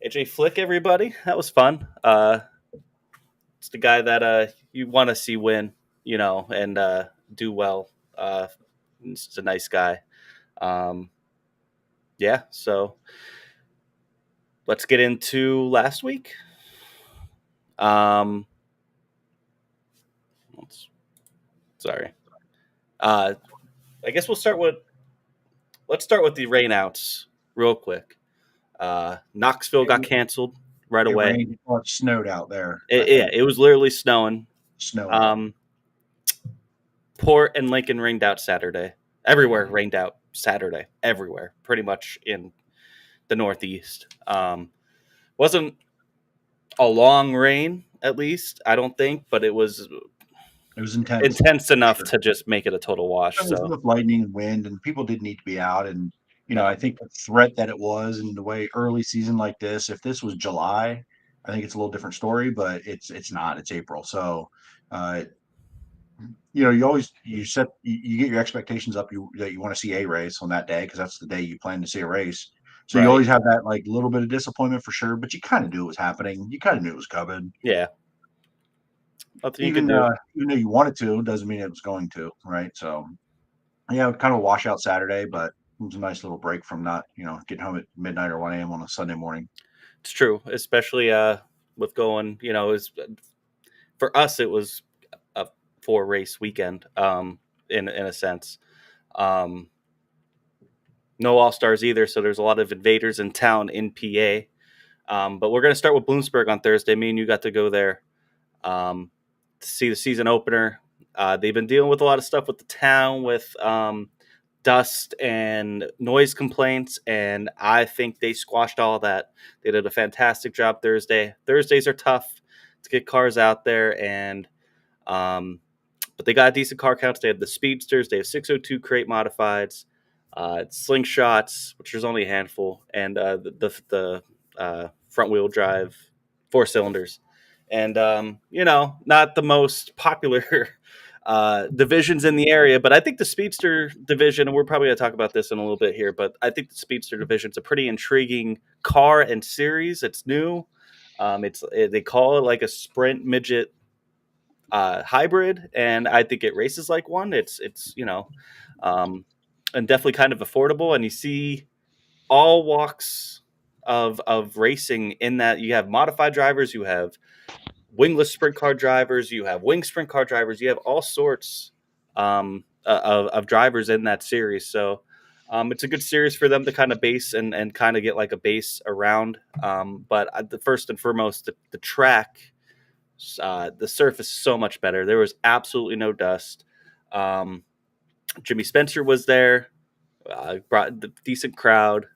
AJ Flick, everybody. That was fun. It's the guy that you want to see win, and do well. He's a nice guy. Yeah, so let's get into last week. Sorry. I guess let's start with the Rainouts real quick. Knoxville got canceled right away. Rained, it snowed out there. It was literally snowing. Snow. Port and Lincoln rained out Saturday. Everywhere rained out Saturday. Everywhere, pretty much in the Northeast. Wasn't a long rain, at least, I don't think, but it was intense enough to just make it a total wash. It was with lightning and wind, and people did need to be out. And I think the threat that it was in the way early season like this, if this was July, I think it's a little different story, but it's not. It's April. So, you get your expectations up that you want to see a race on that day because that's the day you plan to see a race. So you Right. always have that like little bit of disappointment for sure, but you kind of knew it was happening. You kind of knew it was coming. Yeah. Nothing you Even can do. even though you wanted to, doesn't mean it was going to, right? So yeah, kind of a washout Saturday, but it was a nice little break from not, getting home at midnight or 1 a.m. on a Sunday morning. It's true, especially with going, for us it was a 4-race weekend, in a sense. No all-stars either, so there's a lot of invaders in town in PA. But we're going to start with Bloomsburg on Thursday. Me and you got to go there to see the season opener. They've been dealing with a lot of stuff with the town, with dust and noise complaints, and I think they squashed all that. They did a fantastic job Thursday. Thursdays are tough to get cars out there, and but they got a decent car count. They have the Speedsters, they have 602 crate modifieds, slingshots, which there's only a handful, and the front wheel drive 4 cylinders. And not the most popular divisions in the area, but I think the Speedster division, and we're probably going to talk about this in a little bit here, but I think the Speedster division is a pretty intriguing car and series. It's new. They call it like a sprint midget hybrid, and I think it races like one. It's and definitely kind of affordable, and you see all walks of racing in that. You have modified drivers, you have wingless sprint car drivers, you have wing sprint car drivers, you have all sorts of drivers in that series. So it's a good series for them to kind of base and kind of get like a base around. But the first and foremost, the track, the surface is so much better. There was absolutely no dust. Jimmy Spencer was there, brought the decent crowd.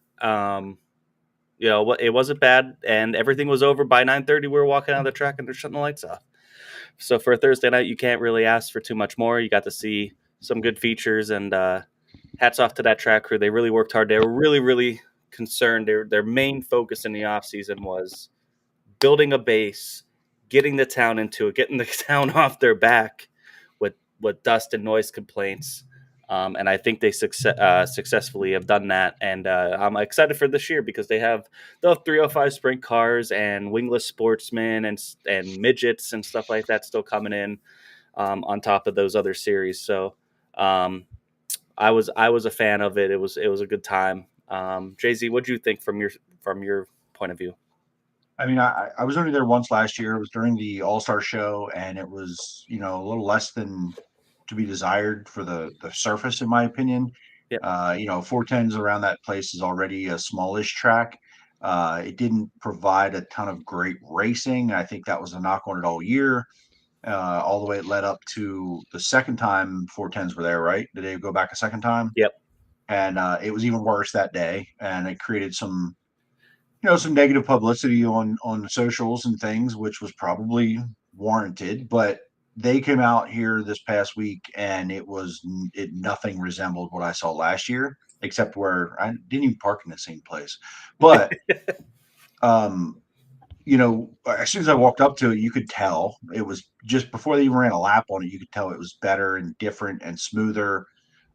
It wasn't bad, and everything was over by 9:30. We were walking out of the track, and they're shutting the lights off. So for a Thursday night, you can't really ask for too much more. You got to see some good features, and hats off to that track crew. They really worked hard. They were really, really concerned. Their main focus in the off season was building a base, getting the town into it, getting the town off their back with dust and noise complaints. And I think they successfully have done that. And I'm excited for this year because they have 305 sprint cars and wingless sportsmen and midgets and stuff like that still coming in on top of those other series. So I was a fan of it. It was a good time. Jay-Z, what do you think from your point of view? I mean, I was only there once last year. It was during the All-Star show, and it was, a little less than to be desired for the surface, in my opinion. Yep. 410s around that place is already a smallish track. It didn't provide a ton of great racing. I think that was a knock on it all year. All the way it led up to the second time 410s were there, right? Did they go back a second time? Yep. And it was even worse that day, and it created some negative publicity on socials and things, which was probably warranted. But they came out here this past week, and it nothing resembled what I saw last year, except where I didn't even park in the same place. But as soon as I walked up to it, you could tell it was just before they even ran a lap on it. You could tell it was better and different and smoother.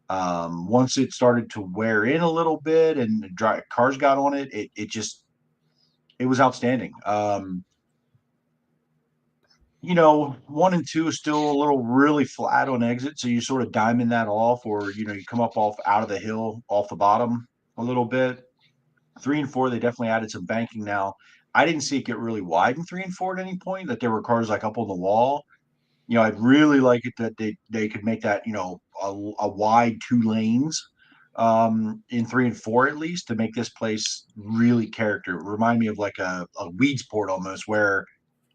Once it started to wear in a little bit and cars got on it, it was outstanding. 1 and 2 is still a little really flat on exit, so you sort of diamond that off, or you come up out of the hill off the bottom a little bit. 3 and 4, they definitely added some banking now. I didn't see it get really wide in 3 and 4 at any point, that there were cars like up on the wall. I'd really like it that they could make that a wide 2 lanes in 3 and 4 at least, to make this place really character. Remind me of like a Weedsport almost, where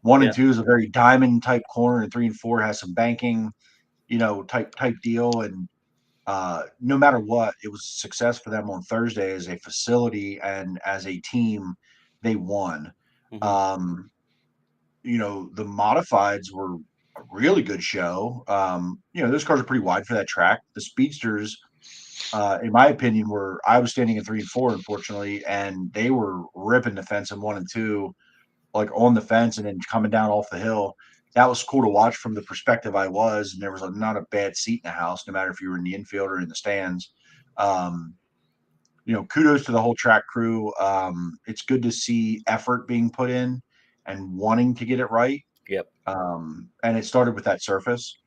1 and 2 is a very diamond type corner, and 3 and 4 has some banking, type deal. And no matter what, it was a success for them on Thursday as a facility, and as a team, they won. Mm-hmm. The modifieds were a really good show. Those cars are pretty wide for that track. The Speedsters, in my opinion, I was standing in 3 and 4, unfortunately, and they were ripping the fence in 1 and 2, like on the fence and then coming down off the hill. That was cool to watch from the perspective I was, and there was not a bad seat in the house, no matter if you were in the infield or in the stands. kudos to the whole track crew. It's good to see effort being put in and wanting to get it right. Yep. And it started with that surface,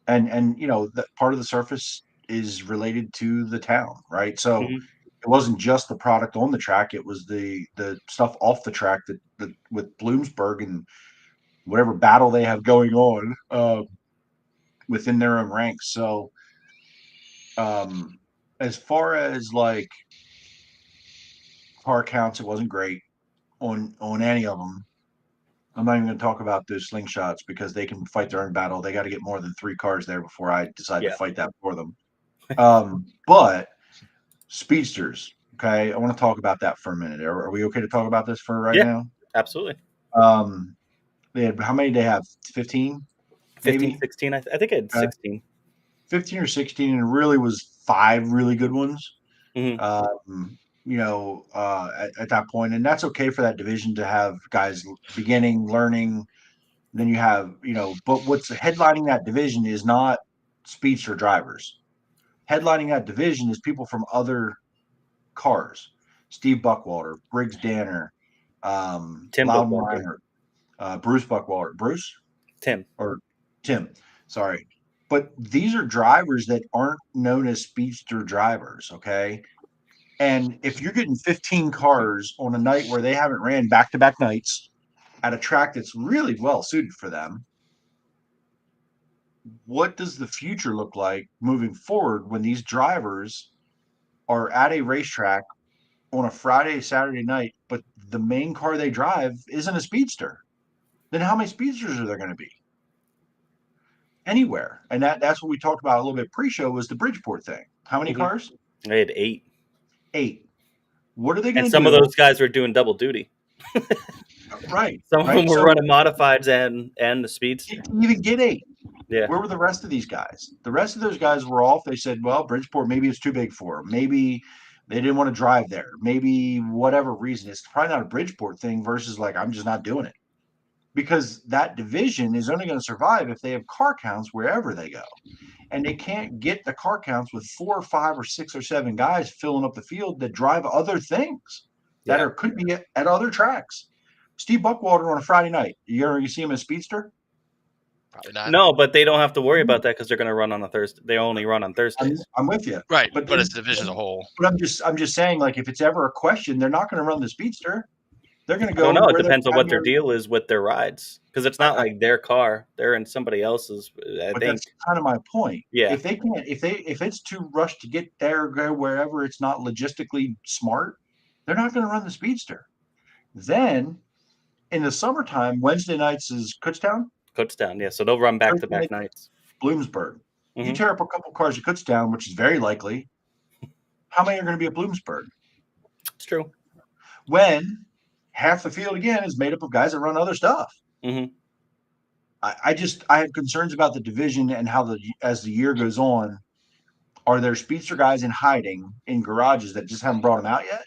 and that part of the surface is related to the town, right? So it wasn't just the product on the track; it was the stuff off the track that with Bloomsburg and whatever battle they have going on within their own ranks. So, as far as like car counts, it wasn't great on any of them. I'm not even going to talk about those slingshots because they can fight their own battle. They got to get more than 3 cars there before I decide to fight that for them. But speedsters, okay, I want to talk about that for a minute. Are we okay to talk about this for right now? Absolutely. They had, how many did they have? 15? 15, 16. I think I had 16. 15 or 16, and it really was 5 really good ones. At that point, and that's okay for that division to have guys beginning, learning. Then you have, but what's headlining that division is not speedster drivers. Headlining that division is people from other cars. Steve Buckwalter, Briggs Danner, Tim Loudon Buckwalter. Reinert, Bruce Buckwalter. Tim. Sorry. But these are drivers that aren't known as speedster drivers, okay? And if you're getting 15 cars on a night where they haven't ran back-to-back nights at a track that's really well suited for them, what does the future look like moving forward when these drivers are at a racetrack on a Friday, Saturday night, but the main car they drive isn't a speedster? Then how many speedsters are there going to be? Anywhere. And that's what we talked about a little bit pre-show was the Bridgeport thing. How many cars? I had 8. 8. What are they going to do? And some of those guys were doing double duty. Right. Some of them were running modifieds and the speedster. You even get 8. Yeah. Where were the rest of these guys? The rest of those guys were off. They said, well, Bridgeport, maybe it's too big for them. Maybe they didn't want to drive there. Maybe whatever reason. It's probably not a Bridgeport thing versus like, I'm just not doing it. Because that division is only going to survive if they have car counts wherever they go. And they can't get the car counts with 4 or 5 or 6 or 7 guys filling up the field that drive other things that could be at other tracks. Steve Buckwalter on a Friday night, you see him as speedster? Probably not. No, but they don't have to worry about that because they're going to run on a Thursday. They only run on Thursdays. I'm with you, right? But it's the division as a whole. But I'm just saying, like, if it's ever a question, they're not going to run the speedster. They're going to go. No, it depends on what their deal is with their rides because it's not like their car; they're in somebody else's. I think that's kind of my point. Yeah, if they can't, if it's too rushed to get there, go wherever it's not logistically smart, they're not going to run the speedster. Then, in the summertime, Wednesday nights is Kutztown. Kutztown, yeah. So they'll run back-to-back nights. Bloomsburg. You tear up a couple cars at Kutztown, which is very likely. How many are going to be at Bloomsburg? It's true. When half the field again is made up of guys that run other stuff. I have concerns about the division and how as the year goes on, are there speedster guys in hiding in garages that just haven't brought them out yet?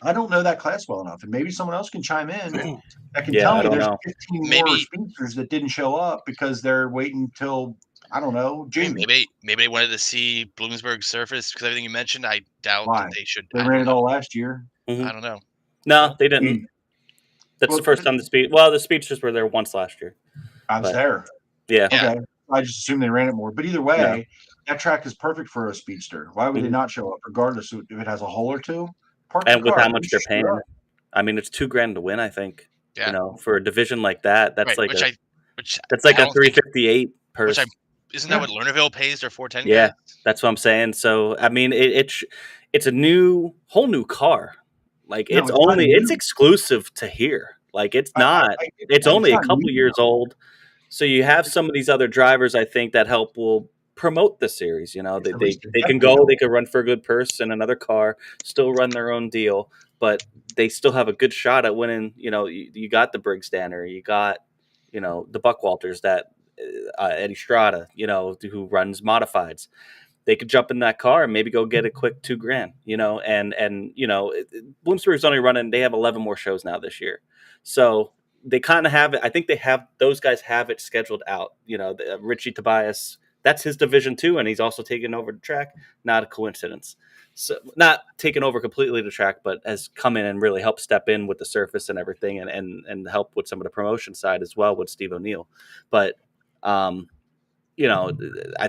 I don't know that class well enough, and maybe someone else can chime in that can tell me there's 15 more speedsters that didn't show up because they're waiting till I don't know June. Maybe they wanted to see Bloomsburg surface because everything you mentioned. I doubt that they should. They ran it all last year. I don't know. No, they didn't. That's the first time the speedsters were there once last year. I was there. Yeah. Okay. I just assumed they ran it more. But either way, that track is perfect for a speedster. Why would they not show up, regardless if it has a hole or two? And with how much they're paying. I mean, it's $2,000 to win, I think. Yeah. You know, for a division like that, that's like that's like a 358 per. Isn't that what Lernerville pays their 410? Yeah, that's what I'm saying. So I mean, it's a whole new car. Like it's exclusive to here. Like it's not. It's only a couple years old. So you have some of these other drivers, I think, that will promote the series. You know, they can go, they can run for a good purse in another car, still run their own deal, but they still have a good shot at winning. You know, you got the Briggs Danner, you got, you know, the Buckwalters, that Eddie Strada, you know, who runs modifieds. They could jump in that car and maybe go get a quick $2,000, you know, and you know, Bloomsburg's only running. They have 11 more shows now this year, so they kind of have it. I think those guys have it scheduled out. You know, Richie Tobias, that's his division too, and he's also taken over the track. Not a coincidence. So not taken over completely the track, but has come in and really helped step in with the surface and everything, and help with some of the promotion side as well with Steve O'Neill. But I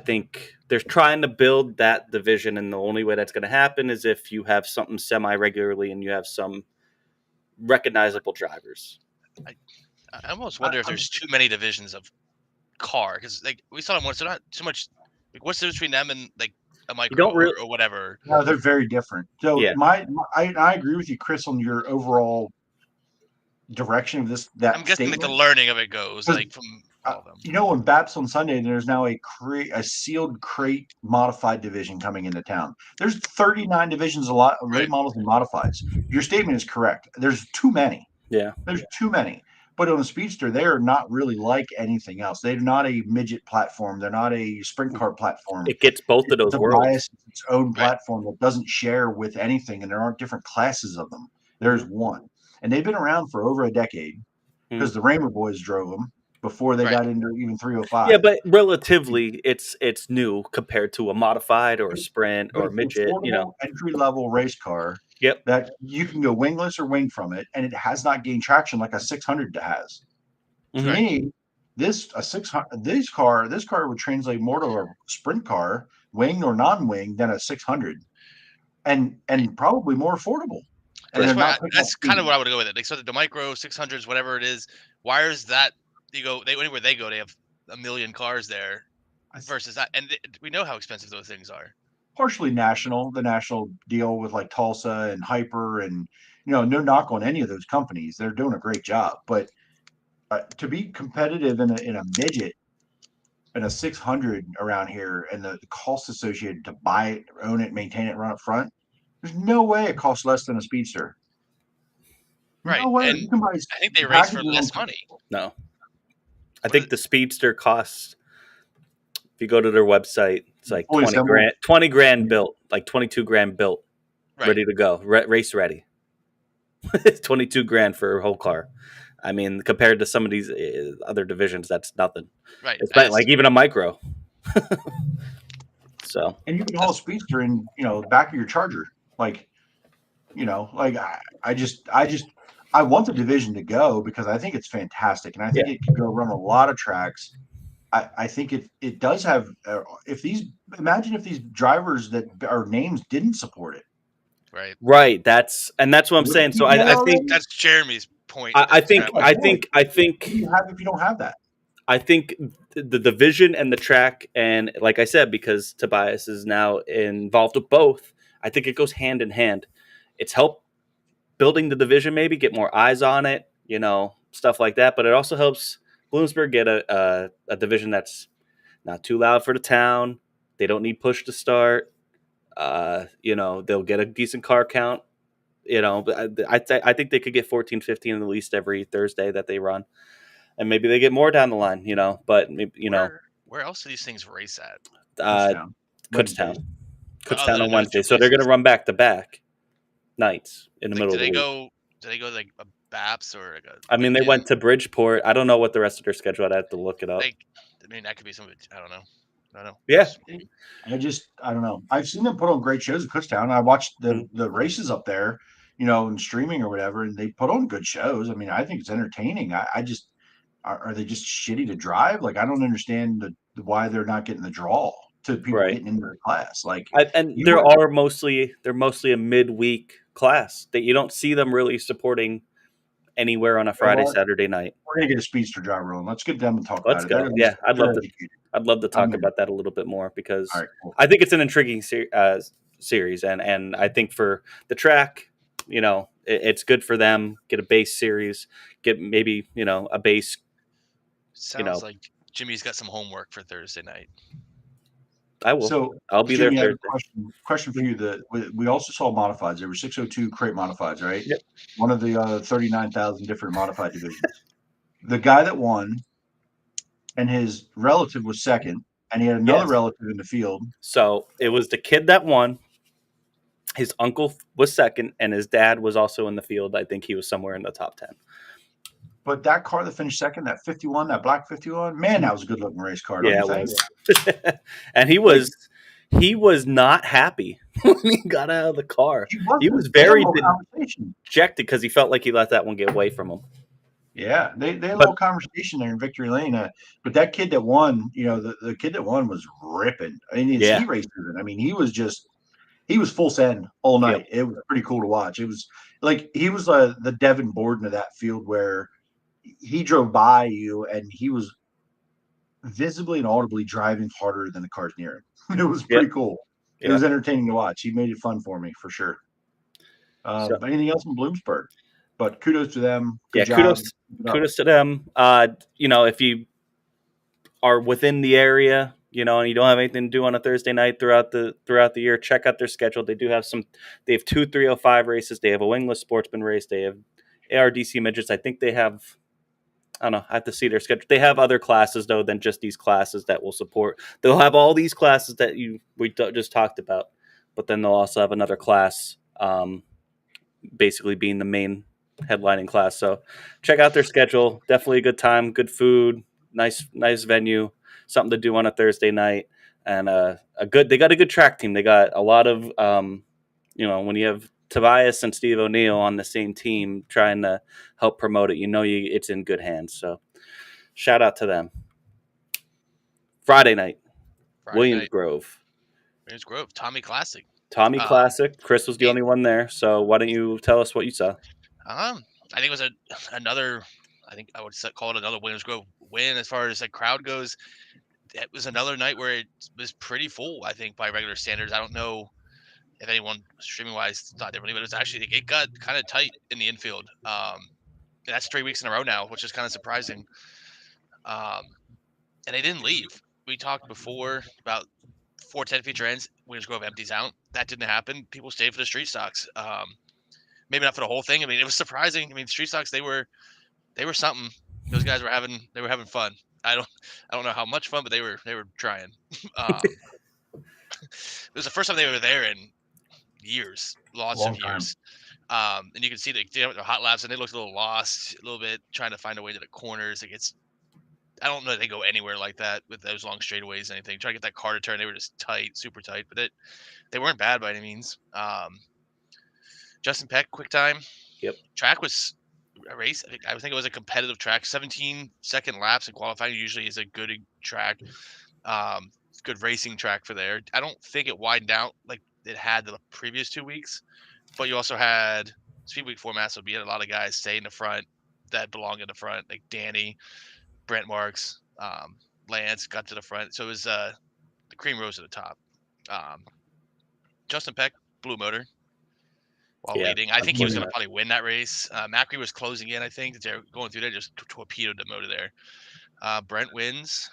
think they're trying to build that division, and the only way that's going to happen is if you have something semi-regularly and you have some recognizable drivers. I almost wonder if there's too many divisions of car, because like we saw them once. They're not too much. Like, what's the difference between them and like a micro or whatever? No, they're very different. So Yeah. I agree with you, Chris, on your overall direction of this. That I'm guessing statement. like the learning of it goes like from all of them. On BAPS on Sunday, there's now a sealed crate modified division coming into town. There's 39 divisions, a lot of late models and modifieds. Your statement is correct. There's too many. Yeah. There's too many. But on the Speedster, they are not really like anything else. They're not a midget platform. They're not a sprint car platform. It gets both of those worlds. It's its own platform that doesn't share with anything, and there aren't different classes of them. There's one. And they've been around for over a decade because the Raymer boys drove them before they got into even 305. Yeah, but relatively, it's new compared to a modified or a sprint or a midget. Entry level race car. Yep. That you can go wingless or wing from it, and it has not gained traction like a 600 has. To me, this car would translate more to a sprint car, winged or non-winged, than a 600, and probably more affordable. That's kind of what I would go with it. Like, so the micro 600s, whatever it is, why is that? Anywhere they go, they have a million cars there versus that, and we know how expensive those things are. Partially national, the national deal with like Tulsa and Hyper, and no knock on any of those companies. They're doing a great job, but to be competitive in a midget and a 600 around here, and the cost associated to buy it, own it, maintain it, run up front, there's no way it costs less than a Speedster. Right. No way. And I think they race for less money. No. I think the Speedster costs, if you go to their website, it's like 20 grand built, like 22 grand built, ready to go, race ready. It's 22 grand for a whole car. I mean, compared to some of these other divisions, that's nothing. Right. It's like even a micro. So. And you can haul a Speedster in, the back of your Charger. Like, I want the division to go because I think it's fantastic, and I think it can go run a lot of tracks. I think it does have. Imagine if these drivers that are names didn't support it. Right. That's what I'm saying. So I think that's Jeremy's point. I think what do you have if you don't have that? I think the division and the track, and like I said, because Tobias is now involved with both, I think it goes hand in hand. It's helped building the division, maybe get more eyes on it, stuff like that. But it also helps Bloomsburg get a division that's not too loud for the town. They don't need push to start. They'll get a decent car count. I think they could get 14, 15 at least every Thursday that they run. And maybe they get more down the line, but where else do these things race at? Kutztown on Wednesday. So they're going to run back to back nights in the middle of the week. Do they go like a BAPS or they went to Bridgeport. I don't know what the rest of their schedule. I'd have to look it up. That could be some of it. I don't know. Yeah. I don't know. I've seen them put on great shows at Kutztown. I watched the races up there, and streaming or whatever, and they put on good shows. I think it's entertaining. Are they just shitty to drive? Like, I don't understand why they're not getting the draw to people getting into their class. Like, they're mostly a midweek class that you don't see them really supporting anywhere on a Friday, Saturday night. We're gonna get a Speedster driver on. Let's get them and talk about it. Let's go. Yeah, I'd love to talk about that a little bit more because I think it's an intriguing series, and I think for the track, it's good for them. Get a base series, get maybe a base. Sounds like Jimmy's got some homework for Thursday night. I will. So I'll be Jimmy, there Thursday. Question for you. We also saw modifieds. There were 602 crate modifieds, right? Yep. One of the 39,000 different modified divisions. The guy that won, and his relative was second, and he had another relative in the field. So it was the kid that won. His uncle was second, and his dad was also in the field. I think he was somewhere in the top 10. But that car that finished second, that 51, that black 51, man, that was a good looking race car. Don't Yeah, you it think? was. And he was not happy when he got out of the car. He was very dejected because he felt like he let that one get away from him. Yeah, they had a little conversation there in victory lane. But that kid that won, the kid that won was ripping. I mean, he raced it. I mean, he was full send all night. It was pretty cool to watch. It was like he was the Devin Borden of that field, where he drove by you and he was visibly and audibly driving harder than the cars near him. It was pretty cool. It was entertaining to watch. He made it fun for me for sure. Anything else in Bloomsburg? But kudos to them. Good job. Kudos to them. If you are within the area, and you don't have anything to do on a Thursday night throughout the year, check out their schedule. They do have they have 2 305 races. They have a wingless sportsman race. They have ARDC midgets. I think they have, I don't know, I have to see their schedule. They have other classes though than just these classes that will support. They'll have all these classes that we just talked about, but then they'll also have another class, basically being the main headlining class. So check out their schedule. Definitely a good time, good food, nice venue, something to do on a Thursday night, and they got a good track team. They got a lot of when you have Tobias and Steve O'Neill on the same team trying to help promote it, it's in good hands. So shout out to them. Friday night, Williamsgrove, Tommy Classic. Classic. Chris was the only one there, so why don't you tell us what you saw? I think it was another. I think I would call it another Williamsgrove win as far as the crowd goes. It was another night where it was pretty full, I think, by regular standards. I don't know if anyone streaming wise thought differently, but it got kind of tight in the infield. And that's 3 weeks in a row now, which is kind of surprising. And they didn't leave. We talked before about 410 feature ends. Williamsgrove empties out. That didn't happen. People stayed for the street stocks. Maybe not for the whole thing. I mean, it was surprising. I mean, street stocks, they were something. Those guys were having fun. I don't know how much fun, but they were trying. It was the first time they were there in years, lots of years. And you can see the hot laps, and they looked a little lost, a little bit trying to find a way to the corners. I don't know if they go anywhere like that with those long straightaways or anything. Try to get that car to turn. They were just tight, super tight, but they weren't bad by any means. Justin Peck, quick time. Yep. Track was a race. I think it was a competitive track. 17-second laps in qualifying usually is a good track. Good racing track for there. I don't think it widened out like it had the previous 2 weeks, but you also had Speed Week format, so you had a lot of guys stay in the front that belong in the front, like Danny, Brent Marks, Lance got to the front. So it was the cream rose at the top. Justin Peck, blue motor while leading. I think he was going to probably win that race. Macri was closing in, I think. They're going through there, just torpedoed the motor there. Brent wins,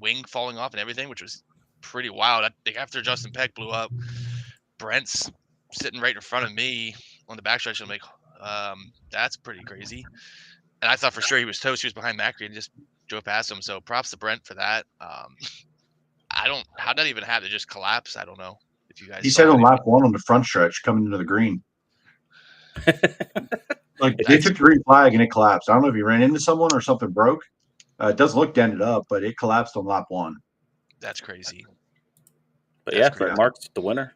wing falling off and everything, which was pretty wild. I think after Justin Peck blew up, Brent's sitting right in front of me on the backstretch. I'm like, that's pretty crazy. And I thought for sure he was toast. He was behind Macri and just drove past him. So props to Brent for that. How did that even happen? It just collapsed? I don't know if you guys. He said on lap 1 on the front stretch coming into the green. Like they took the green flag and it collapsed. I don't know if he ran into someone or something broke. It doesn't look dented up, but it collapsed on lap 1. That's crazy. But Brent Marks, the winner.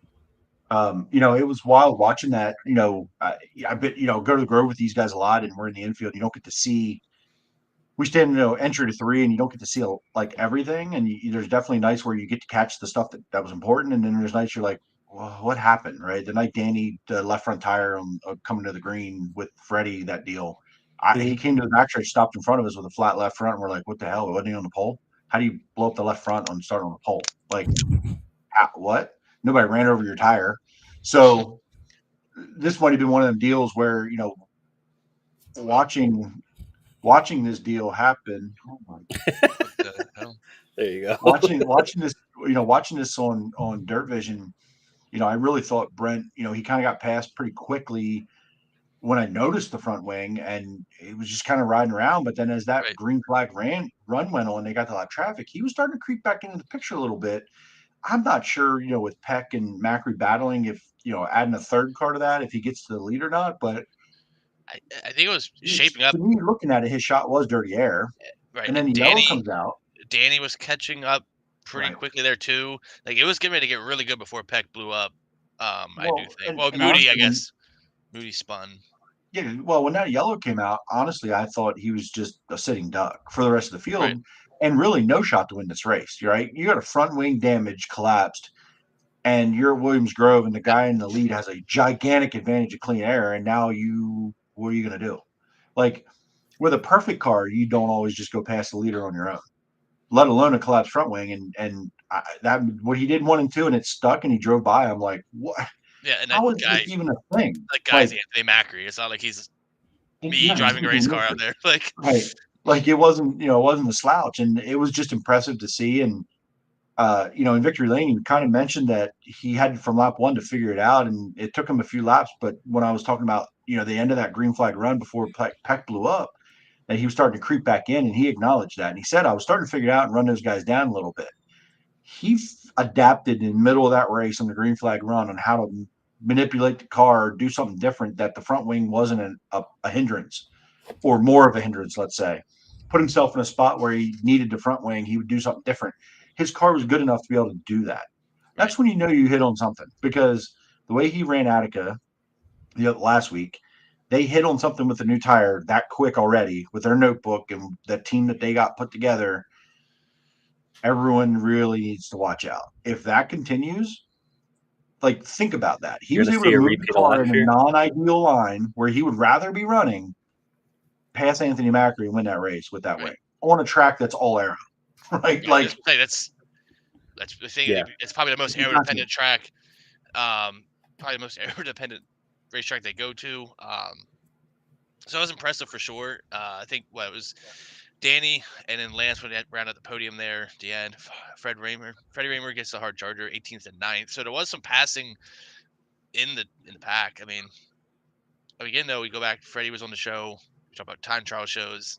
It was wild watching that. I bet go to the Grove with these guys a lot, and we're in the infield. You don't get to see. We stand entry to 3, and you don't get to see like everything. And there's definitely nights where you get to catch the stuff that was important, and then there's nights you're like, well, what happened, right? The night Danny, the left front tire on coming to the green with Freddie, that deal. He came to the backstretch, stopped in front of us with a flat left front, and we're like, what the hell? Wasn't he on the pole? How do you blow up the left front on starting on the pole? Like, what? Nobody ran over your tire. So this might have been one of them deals where, watching this deal happen. Oh my there you go. watching this, watching this on Dirt Vision, I really thought Brent, he kind of got past pretty quickly when I noticed the front wing, and it was just kind of riding around. But then as that green flag run went on, they got to that traffic. He was starting to creep back into the picture a little bit. I'm not sure, with Peck and Macri battling, if, adding a third car to that, if he gets to the lead or not. But I think it was shaping up. To me, looking at it, his shot was dirty air. Right. And then the yellow comes out. Danny was catching up pretty quickly there too. Like it was getting ready to get really good before Peck blew up. I do think. Well, Moody, I guess. Moody spun. Yeah, well, when that yellow came out, honestly, I thought he was just a sitting duck for the rest of the field, and really no shot to win this race. Right? You got a front wing damage, collapsed, and you're at Williams Grove, and the guy in the lead has a gigantic advantage of clean air, and now what are you going to do? Like with a perfect car, you don't always just go past the leader on your own, let alone a collapsed front wing, and that what he did 1 and 2, and it stuck, and he drove by. I'm like, what? Yeah, and how is this even a thing? That guy's Anthony Macri. It's not like he's me driving a race car out there. Like it wasn't, it wasn't a slouch, and it was just impressive to see. And in victory lane, he kind of mentioned that he had from lap 1 to figure it out, and it took him a few laps. But when I was talking about the end of that green flag run before Peck blew up, that he was starting to creep back in, and he acknowledged that, and he said, I was starting to figure it out and run those guys down a little bit. He adapted in the middle of that race on the green flag run on how to manipulate the car, do something different, that the front wing wasn't a hindrance, or more of a hindrance, let's say. Put himself in a spot where he needed the front wing, he would do something different. His car was good enough to be able to do that. That's when you hit on something, because the way he ran Attica last week, they hit on something with the new tire that quick already with their notebook and the team that they got put together. Everyone really needs to watch out. If that continues, think about that. He was able to move the car in a non-ideal line where he would rather be running past Anthony Macri and win that race with that way on a track that's all aero, right? Yeah, that's the thing. Yeah. It's probably the most aero-dependent track. Probably the most aero-dependent racetrack they go to. So it was impressive for sure. I think it was Danny and then Lance would round out the podium there at the end. Freddie Raymer gets the hard charger, 18th and 9th. So there was some passing in the pack. I mean, again though, we go back. Freddie was on the show. We talk about time trial shows.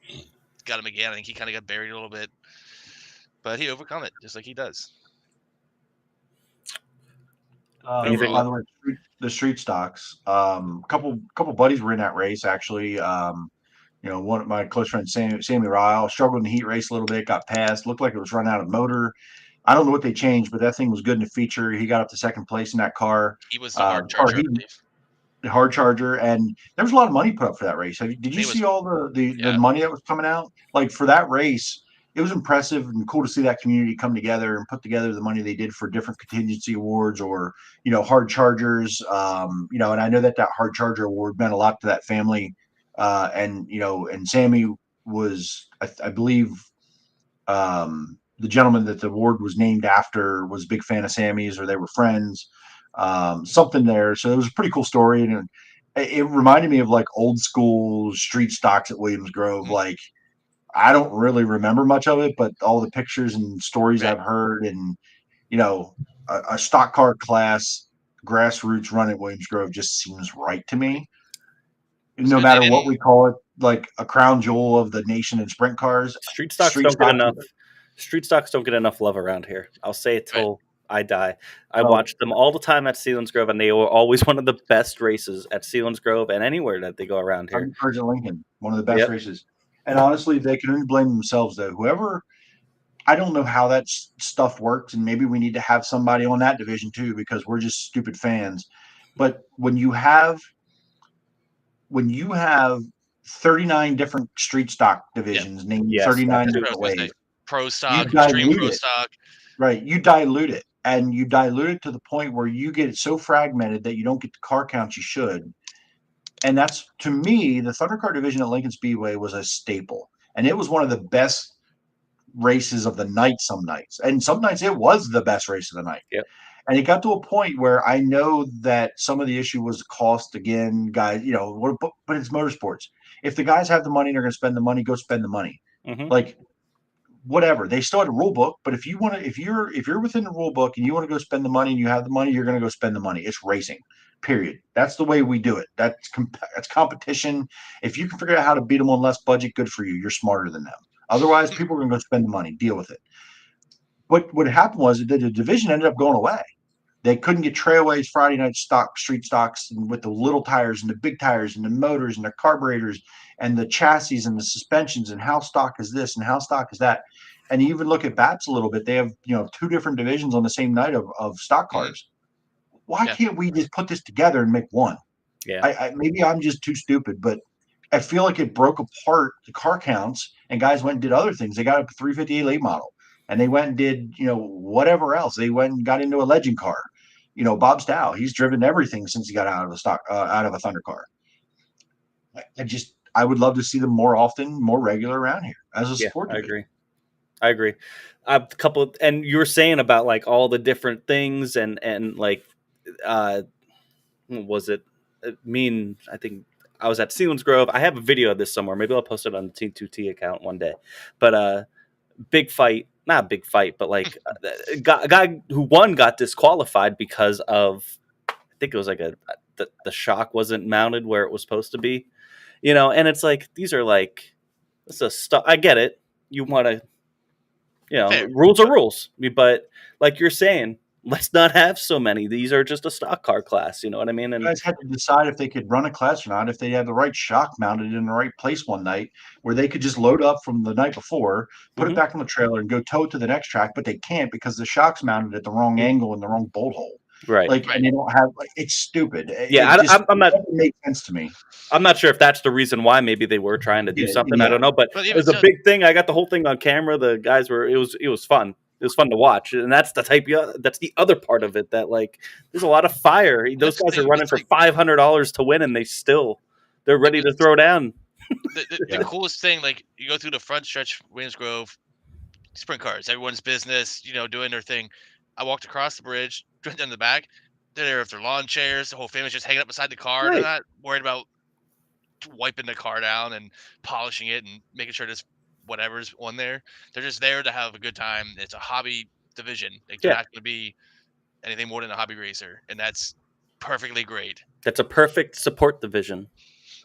Got him again. I think he kind of got buried a little bit, but he overcome it just like he does. By the way, the street stocks. Couple buddies were in that race actually. One of my close friends, Sammy Ryle, struggled in the heat race a little bit, got passed, looked like it was run out of motor. I don't know what they changed, but that thing was good in the feature. He got up to second place in that car. He was the hard charger. The hard charger, and there was a lot of money put up for that race. Did you see all the money that was coming out? Like for that race, it was impressive and cool to see that community come together and put together the money they did for different contingency awards or, hard chargers. And I know that hard charger award meant a lot to that family. And Sammy was, I believe, the gentleman that the award was named after was a big fan of Sammy's, or they were friends, something there. So it was a pretty cool story. And it reminded me of old school street stocks at Williams Grove. Like, I don't really remember much of it, but all the pictures and stories I've heard, and, a stock car class grassroots run at Williams Grove just seems right to me. No matter what we call it, like a crown jewel of the nation in sprint cars. Street stocks don't get enough love around here. I'll say it till I die. I watch them all the time at Selinsgrove, and they were always one of the best races at Selinsgrove and anywhere that they go around here. Lincoln, one of the best races. And honestly, they can only blame themselves, though. I don't know how that stuff works, and maybe we need to have somebody on that division too, because we're just stupid fans. But when you have 39 different street stock divisions named 39 different ways, pro stock, extreme pro stock, right? You dilute it, and you dilute it to the point where you get it so fragmented that you don't get the car count you should. And that's, to me, the Thundercar division at Lincoln Speedway was a staple. And it was one of the best races of the night some nights. And some nights it was the best race of the night. Yep. And it got to a point where I know that some of the issue was cost again, guys, but it's motorsports. If the guys have the money and they're going to spend the money, go spend the money. Mm-hmm. Like, whatever. They still had a rule book, but if you're within the rule book and you want to go spend the money and you have the money, you're going to go spend the money. It's racing. Period. That's the way we do it. That's competition. If you can figure out how to beat them on less budget, good for you. You're smarter than them. Otherwise, people are going to go spend the money. Deal with it. But what happened was that the division ended up going away. They couldn't get Trailways Friday night street stocks and with the little tires and the big tires and the motors and the carburetors and the chassis and the suspensions and how stock is this and how stock is that. And you even look at BAPS a little bit. They have, 2 different divisions on the same night of stock cars. Why can't we just put this together and make one? Yeah. Maybe I'm just too stupid, but I feel like it broke apart the car counts and guys went and did other things. They got a 358 late model and they went and did, whatever else. They went and got into a legend car. Bob Stow, he's driven everything since he got out of a Thunder car. I would love to see them more often, more regular around here as a support. I agree. A couple, and you were saying about like all the different things and like, what was it? I think I was at Selinsgrove. I have a video of this somewhere. Maybe I'll post it on the Team 2T account one day. But big fight, not a big fight, but like a guy who won got disqualified because of, I think it was like the shock wasn't mounted where it was supposed to be, and it's like, these are like, it's a stuff. I get it. You want to, rules are rules, but like you're saying, let's not have so many. These are just a stock car class. You know what I mean? And you guys had to decide if they could run a class or not, if they had the right shock mounted in the right place one night where they could just load up from the night before, put it back on the trailer and go tow it to the next track, but they can't because the shock's mounted at the wrong angle and the wrong bolt hole. Right. And they don't have, it's stupid. Yeah. I'm not, it makes sense to me. I'm not sure if that's the reason why. Maybe they were trying to do something. I don't know, but it was a big thing. I got the whole thing on camera. The guys were, it was fun. It was fun to watch, and that's that's the other part of it. That like, there's a lot of fire. Those guys are running for $500 to win, and they're ready to throw down. The coolest thing, like you go through the front stretch, Williamsgrove, sprint cars, everyone's business, doing their thing. I walked across the bridge, went down the back. They're there with their lawn chairs. The whole family's just hanging up beside the car. Right. They're not worried about wiping the car down and polishing it and making sure there's whatever's on there. They're just there to have a good time. It's a hobby division. They're not going to be anything more than a hobby racer, and that's perfectly great. That's a perfect support division.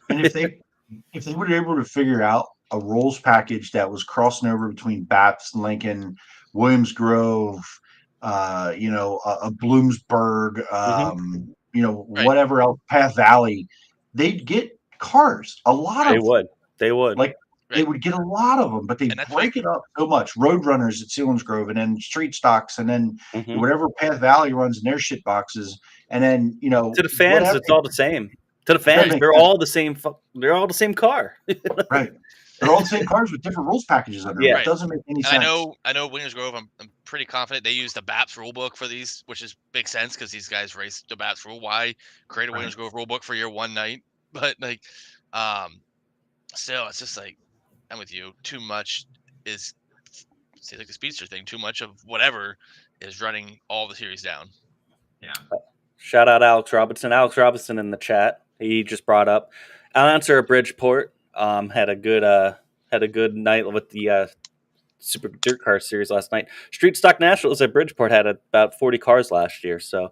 And if they were able to figure out a rules package that was crossing over between BAPS, Lincoln, Williamsgrove, a Bloomsburg, whatever else, Path Valley, they'd get cars. A lot of them. They would. Like, they would get a lot of them, but they break it up so much. Road runners at Selinsgrove, and then street stocks, and then whatever Path Valley runs in their shit boxes, and then to the fans, it's all the same. To the fans, they're all the same. They're all the same car. Right. They're all the same cars with different rules packages under them. It doesn't make any sense. I know Williamsgrove, I'm pretty confident they use the BAPS rule book for these, which is big sense because these guys race the BAPS rule. Why create a Williamsgrove rule book for your one night? But like, still, it's just like, I'm with you. Too much is, say like the Speedster thing, too much of whatever is running all the series down. Yeah. Shout out Alex Robinson. Alex Robinson in the chat. He just brought up announcer at Bridgeport. Had a good night with the Super Dirt Car Series last night. Street Stock Nationals at Bridgeport had about 40 cars last year. So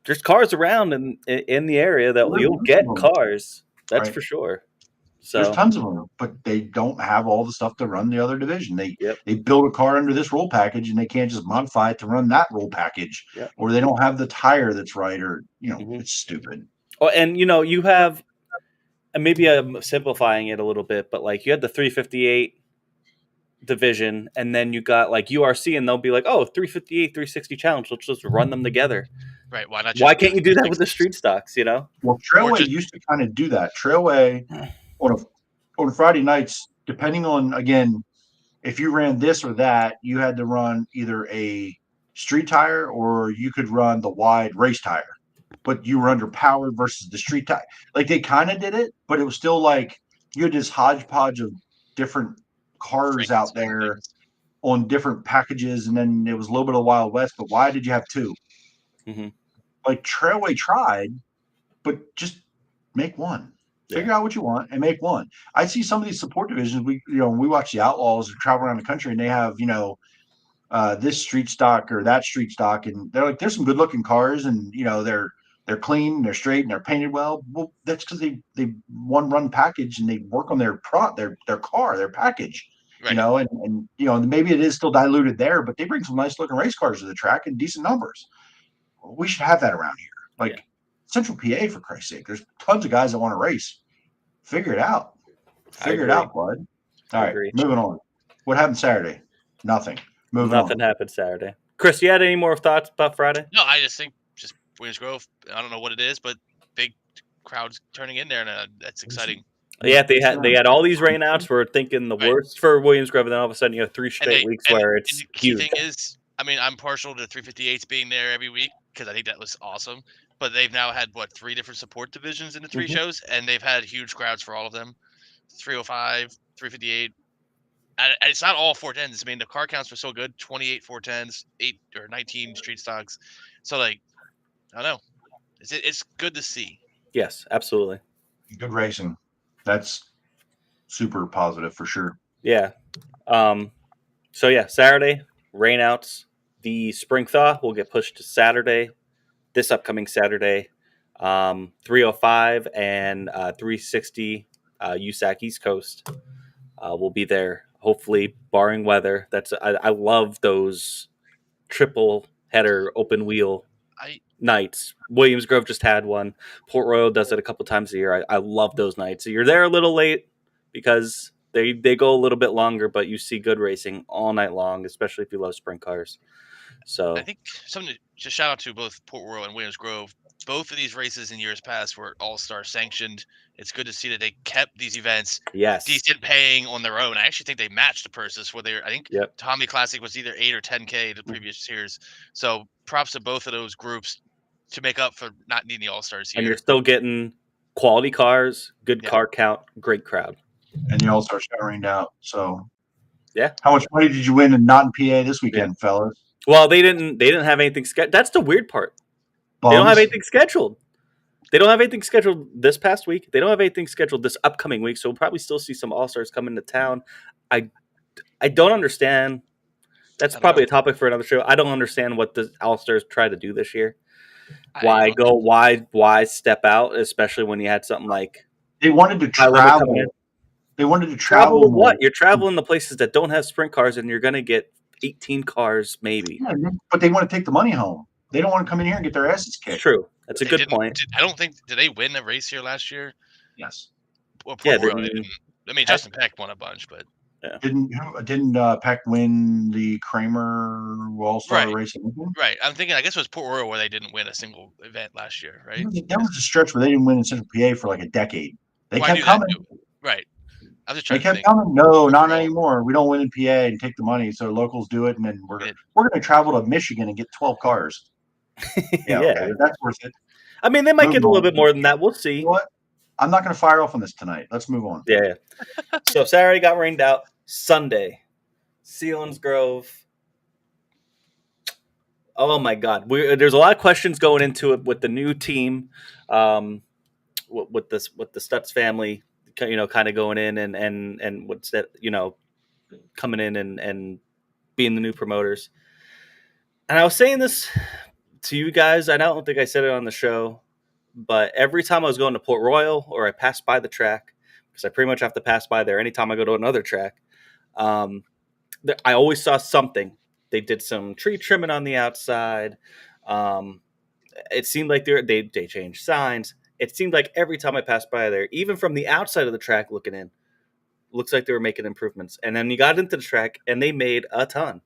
there's cars around in the area that you'll get cars. That's for sure. So there's tons of them, but they don't have all the stuff to run the other division. They build a car under this rule package, and they can't just modify it to run that rule package, or they don't have the tire that's right, or it's stupid. Oh, and you have, and maybe I'm simplifying it a little bit, but like you had the 358 division, and then you got like URC, and they'll be like, oh, 358, 360 challenge. Let's just run them together. Right? Why not? Why can't you do that with the street stocks? Well, Trailway used to kind of do that. Trailway on Friday nights, depending on, again, if you ran this or that, you had to run either a street tire or you could run the wide race tire, but you were underpowered versus the street tire. Like, they kind of did it, but it was still like you had this hodgepodge of different cars out there on different packages, and then it was a little bit of Wild West. But why did you have two? Like, Trailway tried, but just make one. Figure out what you want and make one. I see some of these support divisions. We watch the Outlaws and travel around the country, and they have this street stock or that street stock, and they're like, there's some good looking cars, and they're clean, they're straight, and they're painted well. Well, that's because they one run package and they work on their car, their package. Right. And maybe it is still diluted there, but they bring some nice looking race cars to the track and decent numbers. We should have that around here. Like Central PA, for Christ's sake. There's tons of guys that want to race. Figure it out. Figure it out, bud. All right, moving on. What happened Saturday? Nothing. Nothing happened Saturday. Chris, you had any more thoughts about Friday? No, I just think just Williams-Grove. I don't know what it is, but big crowds turning in there, and that's exciting. Yeah, they had all these rainouts. We're thinking the worst for Williams-Grove, and then all of a sudden you have 3 straight weeks where it's the key huge. thing is, I mean, I'm partial to 358s being there every week because I think that was awesome. But they've now had 3 different support divisions in the 3 shows, and they've had huge crowds for all of them. 305, 358. And it's not all 410s. I mean, the car counts were so good: 28 410s, 8 or 19 street stocks. So, I don't know. It's good to see. Yes, absolutely. Good racing. That's super positive for sure. Yeah. So yeah, Saturday rainouts. The spring thaw will get pushed to Saturday, this upcoming Saturday. 305 and 360 USAC East Coast will be there. Hopefully, barring weather. I love those triple header open wheel nights. Williams-Grove just had one. Port Royal does it a couple times a year. I love those nights. So you're there a little late because they go a little bit longer, but you see good racing all night long, especially if you love sprint cars. So I think something to shout out to both Port Royal and Williams-Grove. Both of these races in years past were all-star sanctioned. It's good to see that they kept these events decent paying on their own. I actually think they matched the purses where I think Tommy Classic was either 8 or 10K the previous years. So props to both of those groups to make up for not needing the all-stars here. And you're still getting quality cars, good car count, great crowd. And the all-stars got rained out. So yeah. How much money did you win in not in PA this weekend, fellas? Well, they didn't have anything scheduled. That's the weird part. Bums. They don't have anything scheduled. They don't have anything scheduled this past week. They don't have anything scheduled this upcoming week. So we'll probably still see some all-stars come into town. I don't understand. That's probably a topic for another show. I don't understand what the all-stars try to do this year. Why step out, especially when you had something like they wanted to travel. They wanted to travel to what? You're traveling to places that don't have sprint cars, and you're going to get 18 cars maybe. Yeah, but they want to take the money home. They don't want to come in here and get their asses kicked. True. That's a good point. I don't think did they win a race here last year? Yes. Well, Port Royal didn't. I mean, Justin Peck won a bunch, but didn't Peck win the Kramer All-Star race? Right. I'm thinking. I guess it was Port Royal where they didn't win a single event last year, right? That was a stretch where they didn't win in Central PA for like a decade. They kept coming. Right. I'm just trying they kept coming. No, not anymore. We don't win in PA and take the money, so locals do it, and then we're going to travel to Michigan and get 12 cars. Yeah, okay, that's worth it. I mean, they might get a little bit more than that. We'll see. You know what? I'm not going to fire off on this tonight. Let's move on. Yeah. So Saturday got rained out. Sunday, Selinsgrove. Oh my God, there's a lot of questions going into it with the new team, with the Stutz family, kind of going in and what's that, coming in and being the new promoters. And I was saying this to you guys. I don't think I said it on the show, but every time I was going to Port Royal or I passed by the track, because I pretty much have to pass by there anytime I go to another track, I always saw something. They did some tree trimming on the outside. It seemed like they changed signs. It seemed like every time I passed by there, even from the outside of the track looking in, looks like they were making improvements. And then you got into the track, and they made a ton.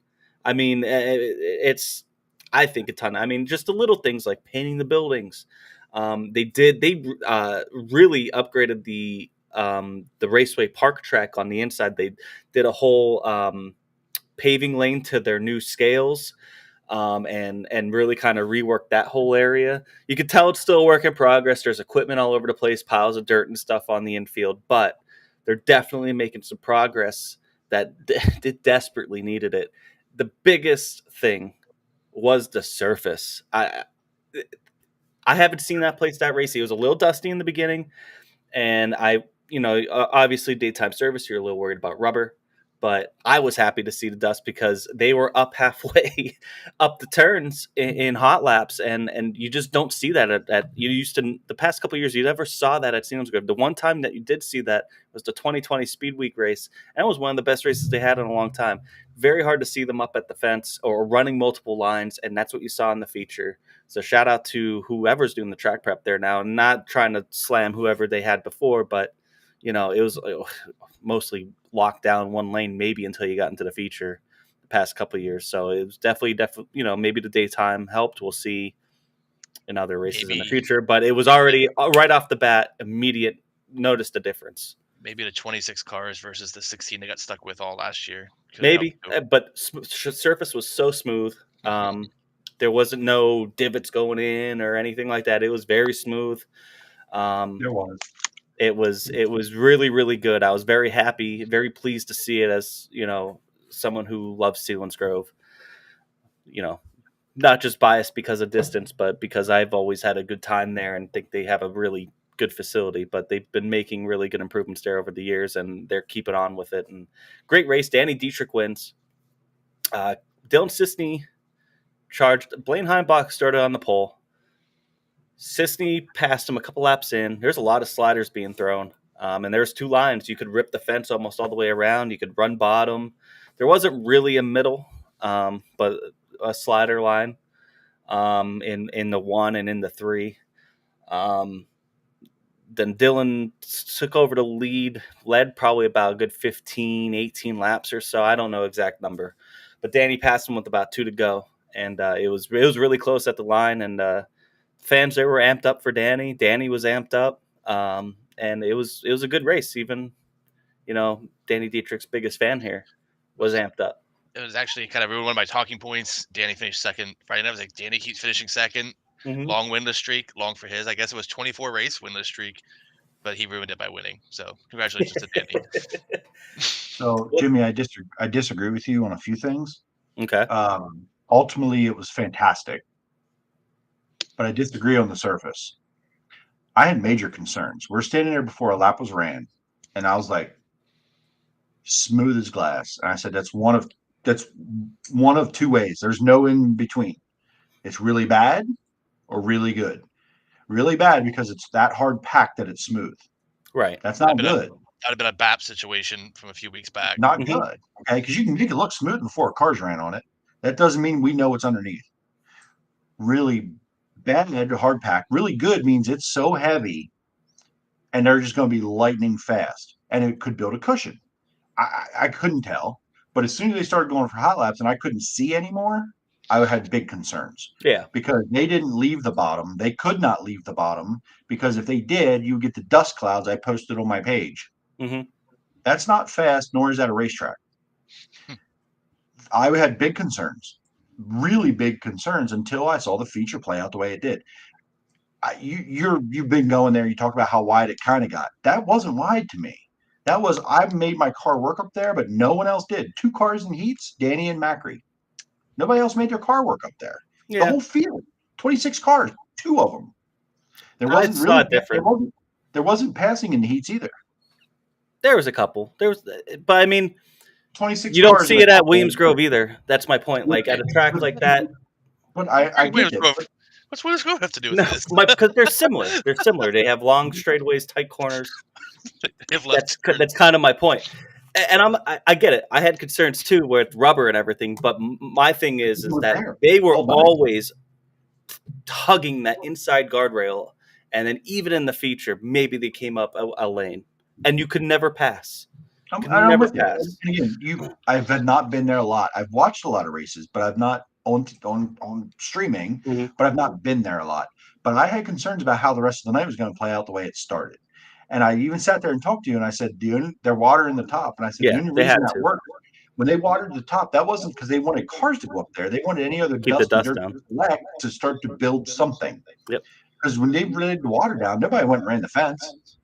I mean, I think a ton. I mean, just the little things like painting the buildings. They really upgraded the Raceway Park track on the inside. They did a whole paving lane to their new scales, and really kind of reworked that whole area. You can tell it's still a work in progress. There's equipment all over the place, piles of dirt and stuff on the infield, but they're definitely making some progress that desperately needed it. The biggest thing was the surface. I haven't seen that place that racy. It was a little dusty in the beginning, and obviously daytime service, you're a little worried about rubber. But I was happy to see the dust because they were up halfway up the turns in hot laps, and you just don't see that at you used to the past couple of years. You never saw that at Selinsgrove. The one time that you did see that was the 2020 Speed Week race, and it was one of the best races they had in a long time. Very hard to see them up at the fence or running multiple lines, and that's what you saw in the feature. So shout out to whoever's doing the track prep there now. Not trying to slam whoever they had before, but it was mostly locked down one lane maybe until you got into the feature the past couple of years. So it was definitely maybe the daytime helped. We'll see in other races in the future, but it was already right off the bat immediate noticed the difference. Maybe the 26 cars versus the 16 they got stuck with all last year. Maybe, but surface was so smooth. There wasn't no divots going in or anything like that. It was very smooth. There was. It was really, really good. I was very happy, very pleased to see it as, someone who loves Selinsgrove. Not just biased because of distance, but because I've always had a good time there and think they have a really good facility. But they've been making really good improvements there over the years, and they're keeping on with it. And great race. Danny Dietrich wins. Dylan Sisney charged. Blaine Heimbach started on the pole. Sisney passed him a couple laps in. There's a lot of sliders being thrown. And there's two lines. You could rip the fence almost all the way around. You could run bottom. There wasn't really a middle, but a slider line in the 1 and in the 3. Then Dylan took over the lead, led probably about a good 15, 18 laps or so. I don't know exact number. But Danny passed him with about 2 to go. And it was really close at the line. And fans, they were amped up for Danny. Danny was amped up. And it was a good race. Even, Danny Dietrich's biggest fan here was amped up. It was actually kind of one of my talking points. Danny finished second Friday night. I was like, Danny keeps finishing second. Mm-hmm. Long winless streak, long for his. I guess it was 24 race winless streak, but he ruined it by winning. So congratulations to Danny. So Jimmy, I disagree with you on a few things. Okay. Ultimately, it was fantastic, but I disagree on the surface. I had major concerns. We're standing there before a lap was ran, and I was like, smooth as glass. And I said, that's one of two ways. There's no in between. It's really bad or really good. Really bad because it's that hard packed that it's smooth. Right. That's not good. That would have been a BAP situation from a few weeks back. Not good. Okay, because you can make it look smooth before cars ran on it. That doesn't mean we know what's underneath. Really bad hard pack. Really good means it's so heavy, and they're just going to be lightning fast, and it could build a cushion. I couldn't tell, but as soon as they started going for hot laps and I couldn't see anymore, I had big concerns. Yeah. Because they didn't leave the bottom. They could not leave the bottom because if they did, you get the dust clouds I posted on my page. Mm-hmm. That's not fast, nor is that a racetrack. I had big concerns, really big concerns until I saw the feature play out the way it did. You've been going there. You talked about how wide it kind of got. That wasn't wide to me. That was, I made my car work up there, but no one else did. 2 cars in heats, Danny and Macri. Nobody else made their car work up there. Yeah. The whole field, 26 cars, 2 of them. There wasn't really different. There wasn't passing in the heats either. There was a couple. But I mean, 26. You don't see it at Williamsgrove either. That's my point. Like at a track like that. But I get it. What's Williamsgrove have to do with this? Because they're similar. They're similar. They have long straightaways, tight corners. That's kind of my point. And I get it. I had concerns too with rubber and everything. But my thing is that they were always hugging that inside guardrail. And then even in the feature, maybe they came up a lane. And you could never pass. I'm with you. Again, I've not been there a lot. I've watched a lot of races, but I've not on streaming, but I've not been there a lot. But I had concerns about how the rest of the night was going to play out the way it started. And I even sat there and talked to you, and I said, they're watering the top. And I said, the only reason that worked, when they watered the top, that wasn't because they wanted cars to go up there. They wanted any other dust down to start to build something. Yep. Because when they laid the water down, nobody went and ran the fence.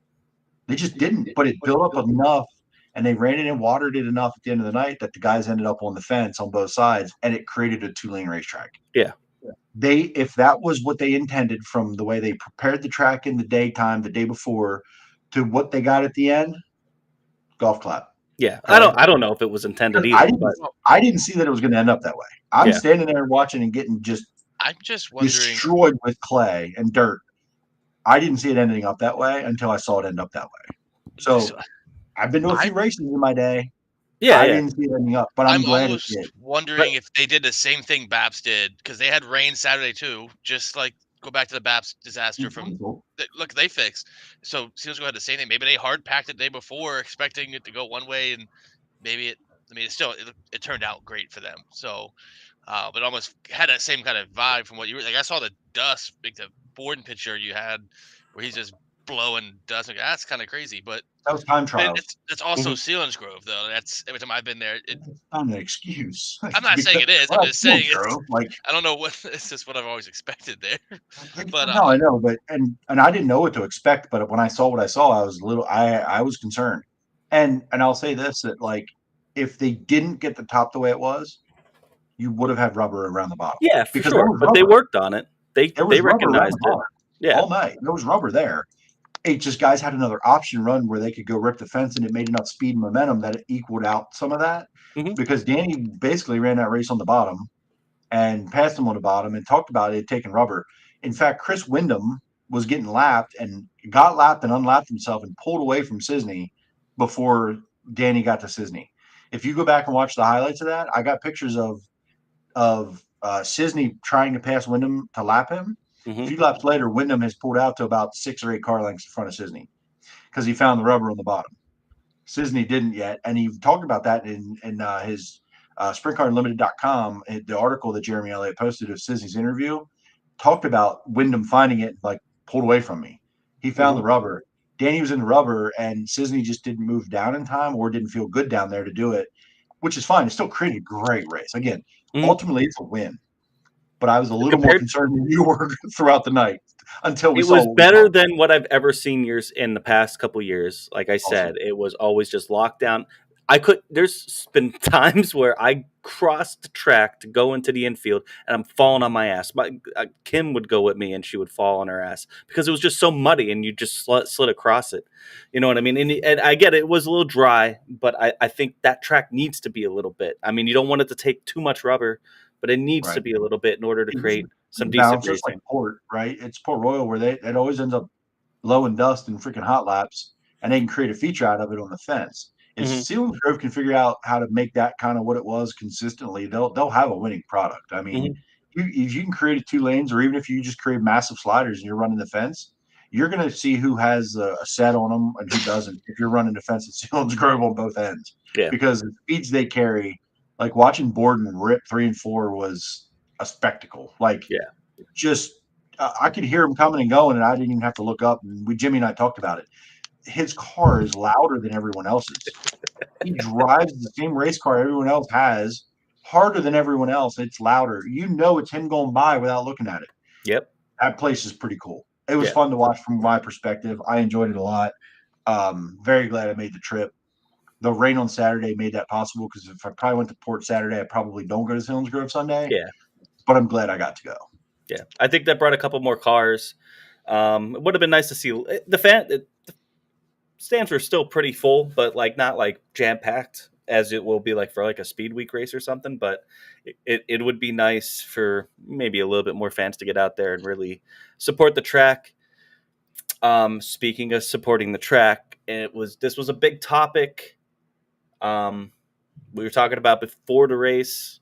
They just didn't. But it built up enough, and they ran it and watered it enough at the end of the night that the guys ended up on the fence on both sides, and it created a 2-lane racetrack. Yeah. If that was what they intended from the way they prepared the track in the daytime, the day before, to what they got at the end, golf clap. Yeah, I don't know if it was intended either. I didn't see that it was going to end up that way. I'm Yeah. standing there watching and getting just I'm just wondering. destroyed with clay and dirt. I didn't see it ending up that way until I saw it end up that way. So I've been to a few races in my day. Yeah, I didn't see it ending up, but I'm glad it did. Wondering if they did the same thing Baps did, because they had rain Saturday too. Just like go back to the Baps disaster from look, they fixed. So Selinsgrove had the same thing. Maybe they hard packed it the day before, expecting it to go one way, and maybe it. I mean, it turned out great for them. So, but almost had that same kind of vibe from what you were like. I saw the dust, like the Borden picture you had, where he's just blowing dust. Like, that's kind of crazy, but that was time trials. It's also Selinsgrove, though. That's every time I've been there. It's not an excuse. I'm not saying it is. I'm just saying it's like I don't know what it's just what I've always expected there. But no, I know, but and I didn't know what to expect. But when I saw what I saw, I was I was concerned. And I'll say this, that like if they didn't get the top the way it was, you would have had rubber around the bottom. Yeah, for sure. But they worked on it. They recognized it. Yeah, all night there was rubber there. It just guys had another option run where they could go rip the fence, and it made enough speed and momentum that it equaled out some of that. Because Danny basically ran that race on the bottom and passed him on the bottom and talked about it taking rubber. In fact, Chris Wyndham was getting lapped and got lapped and unlapped himself and pulled away from Cisney before Danny got to Cisney. If you go back and watch the highlights of that, I got pictures of Cisney trying to pass Wyndham to lap him. A few laps later, Wyndham has pulled out to about 6 or 8 car lengths in front of Cisney because he found the rubber on the bottom. Cisney didn't yet, and he talked about that in his SprintCarUnlimited.com. The article that Jeremy Elliott posted of Cisney's interview talked about Wyndham finding it, like pulled away from me. He found the rubber. Danny was in the rubber, and Cisney just didn't move down in time or didn't feel good down there to do it, which is fine. It still created a great race. Again, ultimately, it's a win. But I was a little more concerned than you were throughout the night until it was better than what I've ever seen in the past couple years. Like I said, it was always just lockdown. There's been times where I crossed the track to go into the infield and I'm falling on my ass. Kim would go with me and she would fall on her ass because it was just so muddy and you just slid across it. You know what I mean? And I get it was a little dry, but I think that track needs to be a little bit. I mean, you don't want it to take too much rubber, but it needs to be a little bit in order to create some decent racing. Just like Port, right? It's Port Royal where it always ends up low in dust and freaking hot laps, and they can create a feature out of it on the fence. If Selinsgrove can figure out how to make that kind of what it was consistently, they'll have a winning product. I mean, if you can create 2 lanes, or even if you just create massive sliders and you're running the fence, you're going to see who has a set on them and who doesn't. If you're running the fence at Selinsgrove on both ends, because the speeds they carry. Like watching Borden rip 3 and 4 was a spectacle. Like, just I could hear him coming and going, and I didn't even have to look up. And Jimmy and I talked about it. His car is louder than everyone else's. He drives the same race car everyone else has, harder than everyone else. It's louder. You know, it's him going by without looking at it. Yep, that place is pretty cool. It was fun to watch from my perspective. I enjoyed it a lot. Very glad I made the trip. The rain on Saturday made that possible because if I probably went to Port Saturday, I probably don't go to Selinsgrove Sunday. Yeah. But I'm glad I got to go. Yeah. I think that brought a couple more cars. It would have been nice to see the stands were still pretty full, but like not like jam packed as it will be like for like a Speed Week race or something. But it would be nice for maybe a little bit more fans to get out there and really support the track. Speaking of supporting the track, this was a big topic. We were talking about before the race,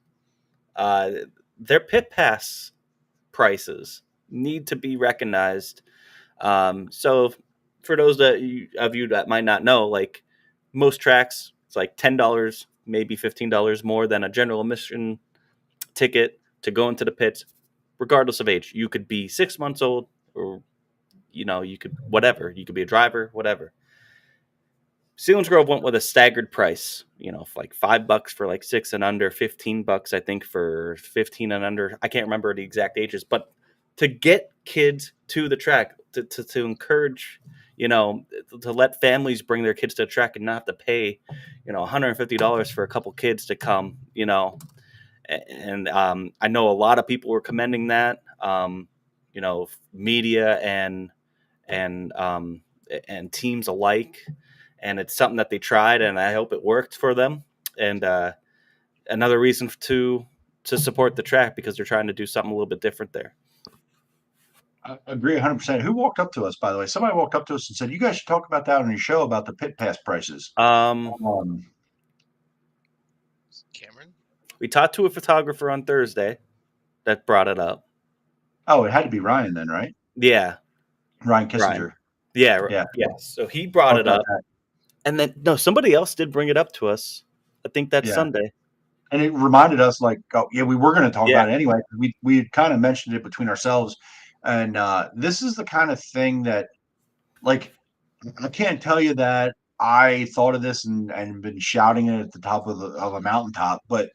their pit pass prices need to be recognized. So for those of you that might not know, like most tracks, it's like $10, maybe $15 more than a general admission ticket to go into the pits, regardless of age. You could be 6 months old, or you could whatever. You could be a driver, whatever. Selinsgrove went with a staggered price, like $5 for like 6 and under, $15, I think, for 15 and under. I can't remember the exact ages, but to get kids to the track, to encourage, to let families bring their kids to the track and not have to pay, $150 for a couple kids to come, and I know a lot of people were commending that, media and teams alike. and it's something that they tried, and I hope it worked for them. And another reason to support the track, because they're trying to do something a little bit different there. I agree 100%. Who walked up to us, by the way? Somebody walked up to us and said, "You guys should talk about that on your show about the pit pass prices." Cameron? We talked to a photographer on Thursday that brought it up. Oh, it had to be Ryan then, right? Yeah. Ryan Kissinger. Yeah. So he brought it up. And then, no, somebody else did bring it up to us. I think that's Sunday. And it reminded us, like, oh, yeah, we were going to talk about it anyway. We had kind of mentioned it between ourselves. And this is the kind of thing that, like, I can't tell you that I thought of this and been shouting it at the top of a mountaintop, but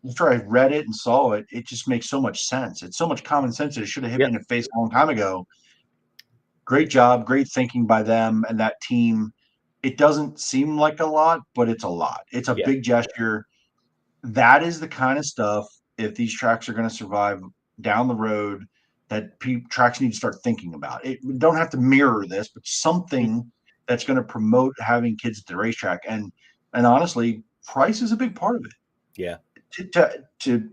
after I read it and saw it, it just makes so much sense. It's so much common sense that it should have hit me in the face a long time ago. Great job, great thinking by them and that team. It doesn't seem like a lot, but it's a lot. It's a big gesture. That is the kind of stuff, if these tracks are going to survive down the road, that tracks need to start thinking about. It don't have to mirror this, but something that's going to promote having kids at the racetrack. And honestly, price is a big part of it. Yeah. To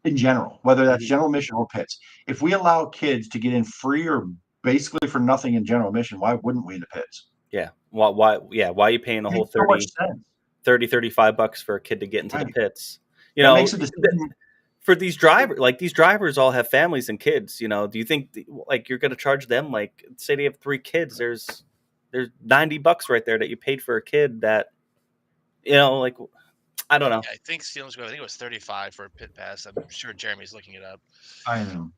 in general, whether that's general admission or pits. If we allow kids to get in free or basically for nothing in general admission, why wouldn't we in the pits? Yeah. Why are you paying the whole $35 for a kid to get into the pits? You know, for these drivers, like these drivers all have families and kids, you know, do you think like you're going to charge them, like say they have 3 kids, there's $90 right there that you paid for a kid that, you know, like, I don't know. Yeah, I think Selinsgrove, I think it was $35 for a pit pass. I'm sure Jeremy's looking it up. I know.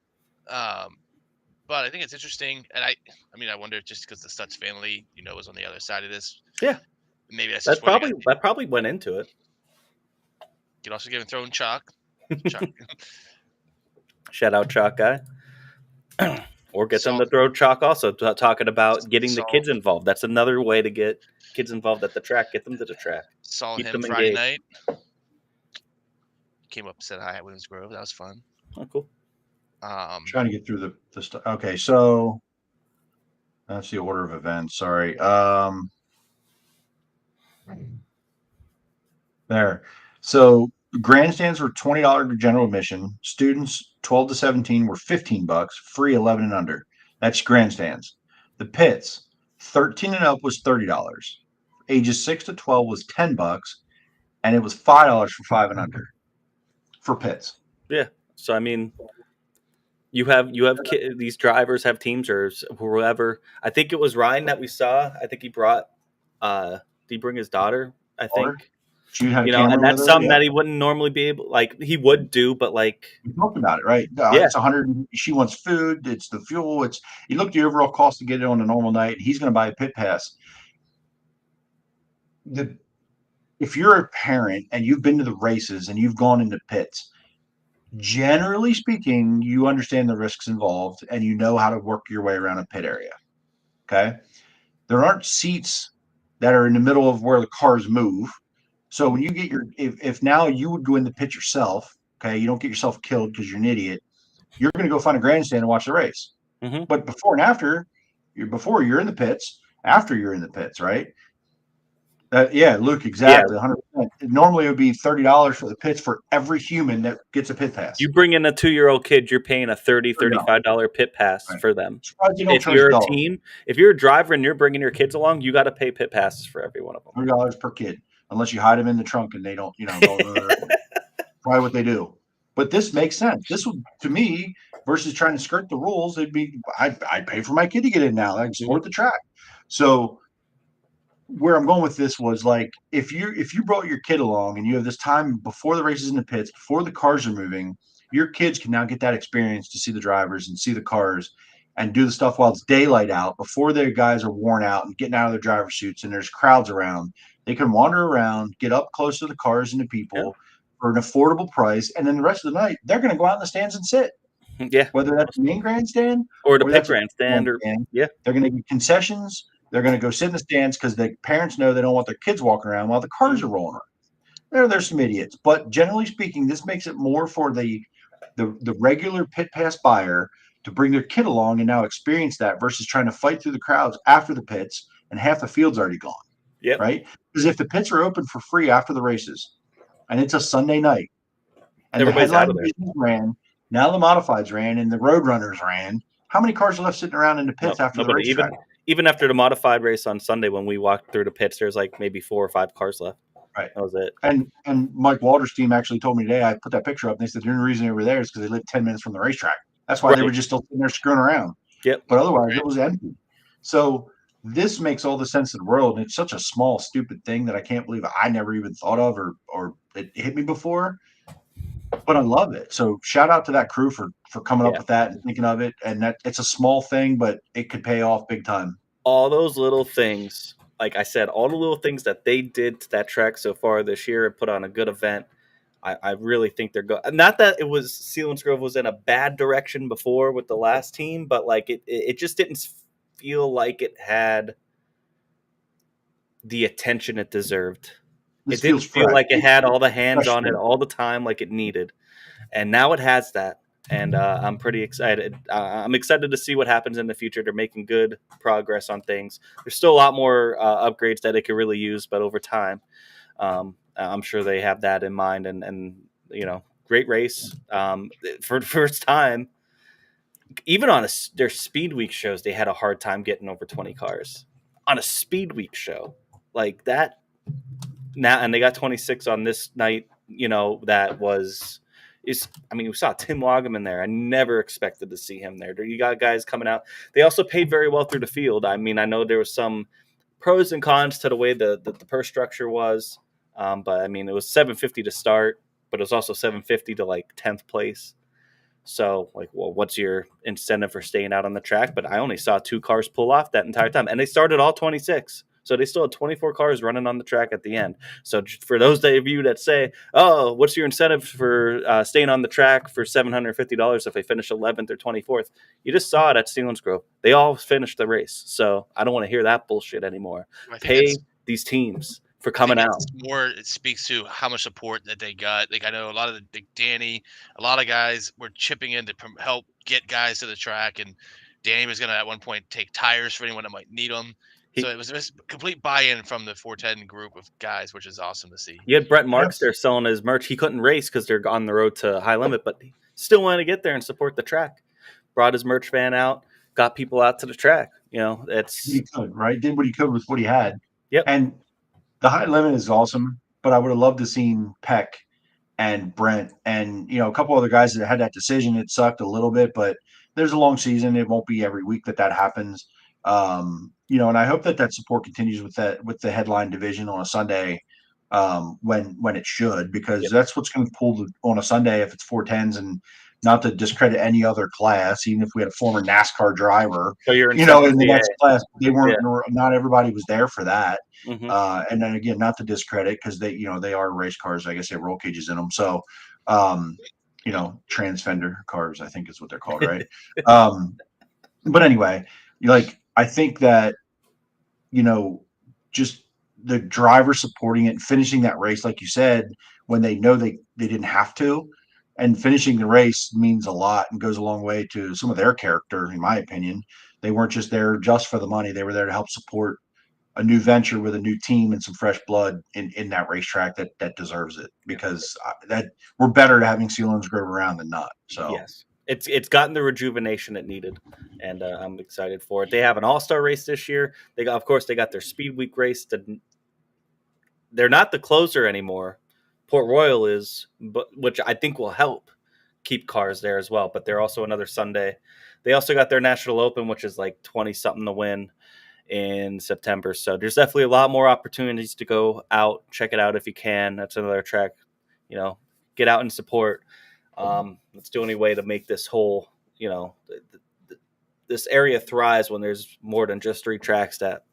But I think it's interesting, and I mean, I wonder just because the Stutz family, you know, was on the other side of this. Yeah, maybe that's that probably went into it. You can also give him throwing chalk. Shout out Chalk Guy, or get them to throw chalk. Also talking about getting the kids involved. That's another way to get kids involved at the track. Get them to the track. Saw him Friday night. Came up and said hi at Bloomsburg. That was fun. Oh, cool. Trying to get through the stuff. Okay, so that's the order of events. Sorry. There. So grandstands were $20 to general admission. Students 12 to 17 were $15. Free 11 and under. That's grandstands. The pits 13 and up was $30. Ages 6 to 12 was $10, and it was $5 for 5 and under for pits. Yeah. So I mean, you have these drivers have teams or whoever. I think it was Ryan that we saw. I think he brought. Did he bring his daughter? I think. You know, and that's something that he wouldn't normally be able. Like he would do, but like we talked about it, right? It's 100. She wants food. It's the fuel. It's you look at the overall cost to get it on a normal night. He's going to buy a pit pass. If you're a parent and you've been to the races and you've gone into pits, generally speaking, you understand the risks involved and you know how to work your way around a pit area. Okay. There aren't seats that are in the middle of where the cars move. So when you get if now you would go in the pit yourself, okay, you don't get yourself killed because you're an idiot. You're going to go find a grandstand and watch the race. Mm-hmm. But before and after, you're in the pits, after you're in the pits, right? Luke, exactly, 100%. Normally, it would be $30 for the pits for every human that gets a pit pass. You bring in a 2-year-old kid, you're paying a $35 pit pass for them. If you're a team, if you're a driver and you're bringing your kids along, you got to pay pit passes for every one of them. $3 per kid, unless you hide them in the trunk and they don't, probably what they do. But this makes sense. This would, to me, versus trying to skirt the rules, it'd be I'd pay for my kid to get in now. I can support the track. So where I'm going with this was like if you brought your kid along and you have this time before the races in the pits, before the cars are moving, your kids can now get that experience to see the drivers and see the cars and do the stuff while it's daylight out before their guys are worn out and getting out of their driver suits and there's crowds around. They can wander around, get up close to the cars and the people for an affordable price, and then the rest of the night they're going to go out in the stands and sit. Yeah, whether that's the main grandstand or the pit grandstand, they're going to get concessions. They're going to go sit in the stands because the parents know they don't want their kids walking around while the cars are rolling around. There's some idiots, but generally speaking, this makes it more for the regular pit pass buyer to bring their kid along and now experience that versus trying to fight through the crowds after the pits and half the field's already gone. Yep. Right? Because if the pits are open for free after the races, and it's a Sunday night, and Everybody's the out headline of there. ran, now the modifieds ran, and the road runners ran. How many cars are left sitting around in the pits after the Nobody. racetrack? Even after the modified race on Sunday, when we walked through the pits, there's like maybe 4 or 5 cars left. Right. That was it. And Mike Walter's team actually told me today, I put that picture up, and they said the only reason they were there is because they lived 10 minutes from the racetrack. That's why they were just still sitting there screwing around. Yep. But otherwise, it was empty. So this makes all the sense in the world, and it's such a small, stupid thing that I can't believe I never even thought of or it hit me before. But I love it. So shout out to that crew for coming up with that and thinking of it. And that it's a small thing, but it could pay off big time. All those little things, like I said, all the little things that they did to that track so far this year and put on a good event. I really think they're good. Not that it was Selinsgrove was in a bad direction before with the last team, but like it just didn't feel like it had the attention it deserved. It didn't feel like it had all the hands on it all the time like it needed. And now it has that. And I'm pretty excited. I'm excited to see what happens in the future. They're making good progress on things. There's still a lot more upgrades that it could really use, but over time, I'm sure they have that in mind. And you know, great race for the first time. Even on their Speed Week shows, they had a hard time getting over 20 cars on a Speed Week show like that. Now, and they got 26 on this night. You know, that was. I mean, we saw Tim Wagam in there. I never expected to see him there. You got guys coming out. They also paid very well through the field. I mean, I know there was some pros and cons to the way the purse structure was. But, I mean, it was $750 to start, but it was also $750 to, like, 10th place. So, like, well, what's your incentive for staying out on the track? But I only saw 2 cars pull off that entire time. And they started all 26. So they still had 24 cars running on the track at the end. So for those of you that say, oh, what's your incentive for staying on the track for $750 if they finish 11th or 24th? You just saw it at Selinsgrove. They all finished the race. So I don't want to hear that bullshit anymore. Pay these teams for coming out. It speaks to how much support that they got. Like I know a lot of Danny, a lot of guys were chipping in to help get guys to the track. And Danny was going to at one point take tires for anyone that might need them. So it was just complete buy-in from the 410 group of guys, which is awesome to see. You had Brett Marks there selling his merch. He couldn't race because they're on the road to High Limit, but he still wanted to get there and support the track. Brought his merch van out, got people out to the track. You know, he could, right? Did what he could with what he had. Yep. And the High Limit is awesome, but I would have loved to seen Peck and Brent and, you know, a couple other guys that had that decision. It sucked a little bit, but there's a long season. It won't be every week that happens. You know, and I hope that support continues with the headline division on a Sunday when it should, because that's what's going to pull on a Sunday if it's 410s, and not to discredit any other class, even if we had a former NASCAR driver, so you know, in the next class, they weren't. Not everybody was there for that. Mm-hmm. And then again, not to discredit, because they, you know, they are race cars. I guess they have roll cages in them, so you know, transfender cars, I think is what they're called, right? But anyway, like. I think that, you know, just the driver supporting it and finishing that race, like you said, when they know they didn't have to, and finishing the race means a lot and goes a long way to some of their character, in my opinion. They weren't just there just for the money. They were there to help support a new venture with a new team and some fresh blood in that racetrack that deserves it, because that we're better to having Selinsgrove around than not. So yes. It's gotten the rejuvenation it needed, and I'm excited for it. They have an all-star race this year. They got their Speed Week race. They're not the closer anymore. Port Royal is, but which I think will help keep cars there as well. But they're also another Sunday. They also got their National Open, which is like 20-something to win in September. So there's definitely a lot more opportunities to go out, check it out if you can. That's another track, you know, get out and support. Let's do any way to make this whole, you know, this area thrives when there's more than just 3 tracks that,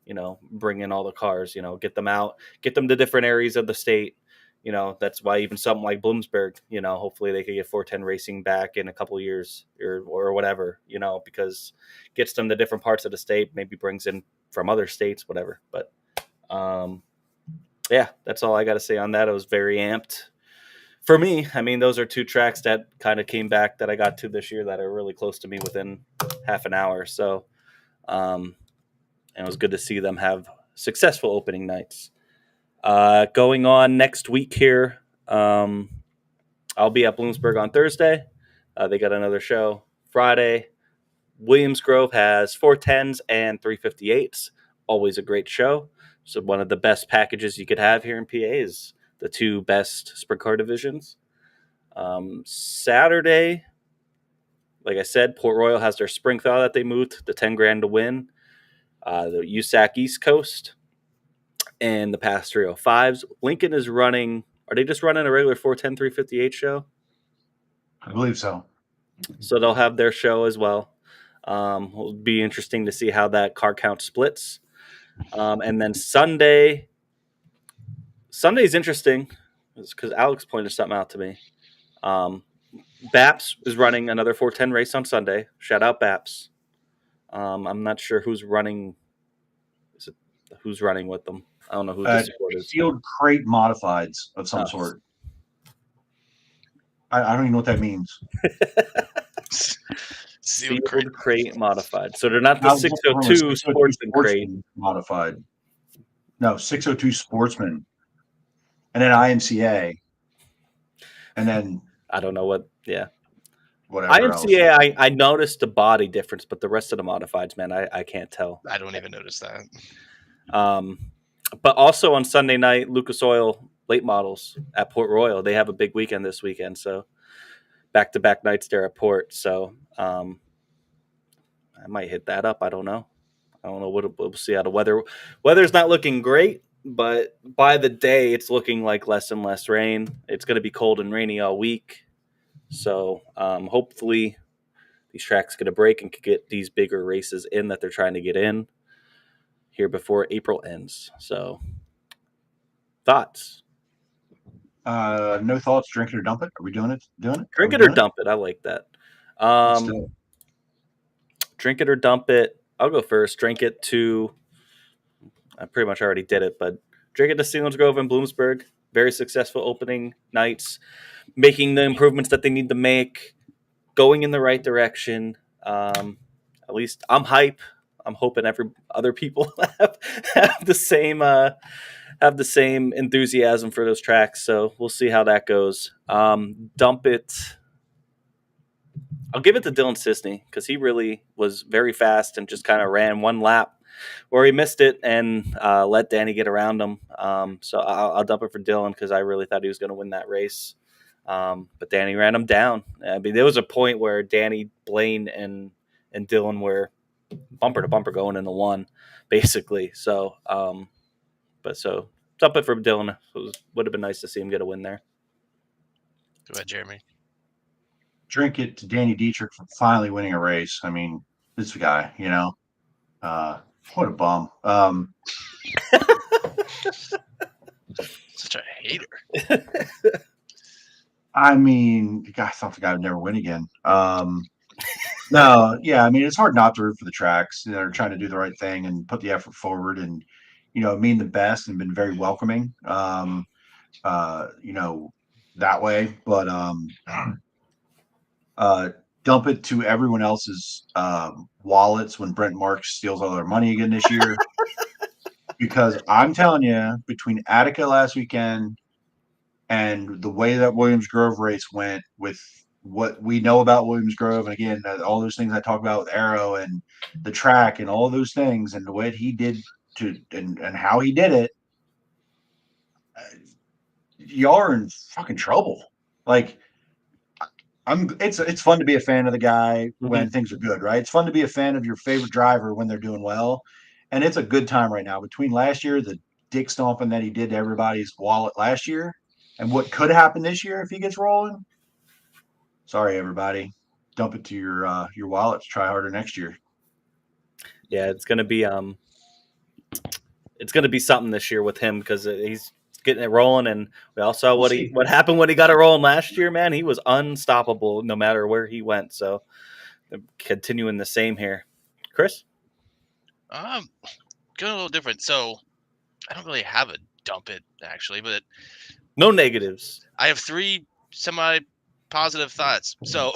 you know, bring in all the cars, you know, get them out, get them to different areas of the state. You know, that's why even something like Bloomsburg, you know, hopefully they could get 410 racing back in a couple of years or whatever, you know, because gets them to different parts of the state, maybe brings in from other states, whatever. But yeah, that's all I got to say on that. I was very amped. For me, I mean, those are 2 tracks that kind of came back that I got to this year that are really close to me within half an hour. So I'm and it was good to see them have successful opening nights. Going on next week here, I'll be at Bloomsburg on Thursday. They got another show Friday. Williamsgrove has 410s and 358s. Always a great show. So one of the best packages you could have here in PA is the two best sprint car divisions. Saturday, like I said, Port Royal has their spring thaw that they moved, the 10 grand to win. The USAC East Coast and the past 305s. Lincoln is running. Are they just running a regular 410 358 show? I believe so. So they'll have their show as well. It'll be interesting to see how that car count splits. And then Sunday's interesting because Alex pointed something out to me. Baps is running another 410 race on Sunday. Shout out Baps. I'm not sure who's running. Who's running with them? I don't know who the support is. Field crate modifieds of some sort. I don't even know what that means. Sealed crate modified. So they're not the 602 Sportsman crate modified. No, 602 Sportsman. And then IMCA. And then I don't know what. Yeah. Whatever. IMCA, I noticed the body difference, but the rest of the modifieds, man, I can't tell. I don't even notice that. But also on Sunday night, Lucas Oil late models at Port Royal. They have a big weekend this weekend, so back-to-back nights there at Port. So I might hit that up. I don't know. We'll see how the weather's not looking great, but by the day it's looking like less and less rain. It's going to be cold and rainy all week. So hopefully these tracks get a break and can get these bigger races in that they're trying to get in here before April ends. So thoughts? No thoughts. Drink it or dump it. Are we doing it? Drink it or dump it. I like that. Drink it or dump it. I'll go first. Drink it to. I pretty much already did it, but drink it to Selinsgrove and Bloomsburg. Very successful opening nights, making the improvements that they need to make, going in the right direction. At least I'm hype. I'm hoping every other people have the same enthusiasm for those tracks. So we'll see how that goes. Dump it. I'll give it to Dylan Sisney because he really was very fast and just kind of ran one lap where he missed it and let Danny get around him. So I'll dump it for Dylan because I really thought he was going to win that race. But Danny ran him down. I mean, there was a point where Danny, Blaine, and Dylan were bumper to bumper going into one, basically. So, so dump it for Dylan. Would have been nice to see him get a win there. Go ahead, Jeremy. Drink it to Danny Dietrich for finally winning a race. I mean, this guy, what a bum. Such a hater. I mean, I thought the guy would never win again. No, yeah, I mean, it's hard not to root for the tracks. They're trying to do the right thing and put the effort forward and, mean the best and been very welcoming, that way. But dump it to everyone else's wallets when Brent Marks steals all their money again this year. Because I'm telling you, between Attica last weekend and the way that Williamsgrove race went with what we know about Williamsgrove, and again, all those things I talk about with Arrow and the track and all those things and the way he did and how he did it, y'all are in fucking trouble. Like, it's fun to be a fan of the guy when things are good, right? It's fun to be a fan of your favorite driver when they're doing well. And it's a good time right now. Between last year, the dick stomping that he did to everybody's wallet last year, and what could happen this year if he gets rolling. Sorry, everybody. Dump it to your wallets. Try harder next year. Yeah, it's gonna be something this year with him because he's getting it rolling, and we all saw what happened when he got it rolling last year. Man, he was unstoppable no matter where he went. So, continuing the same here, Chris. Going a little different. So, I don't really have a dump it actually, but no negatives. I have 3 semi-positive thoughts. So,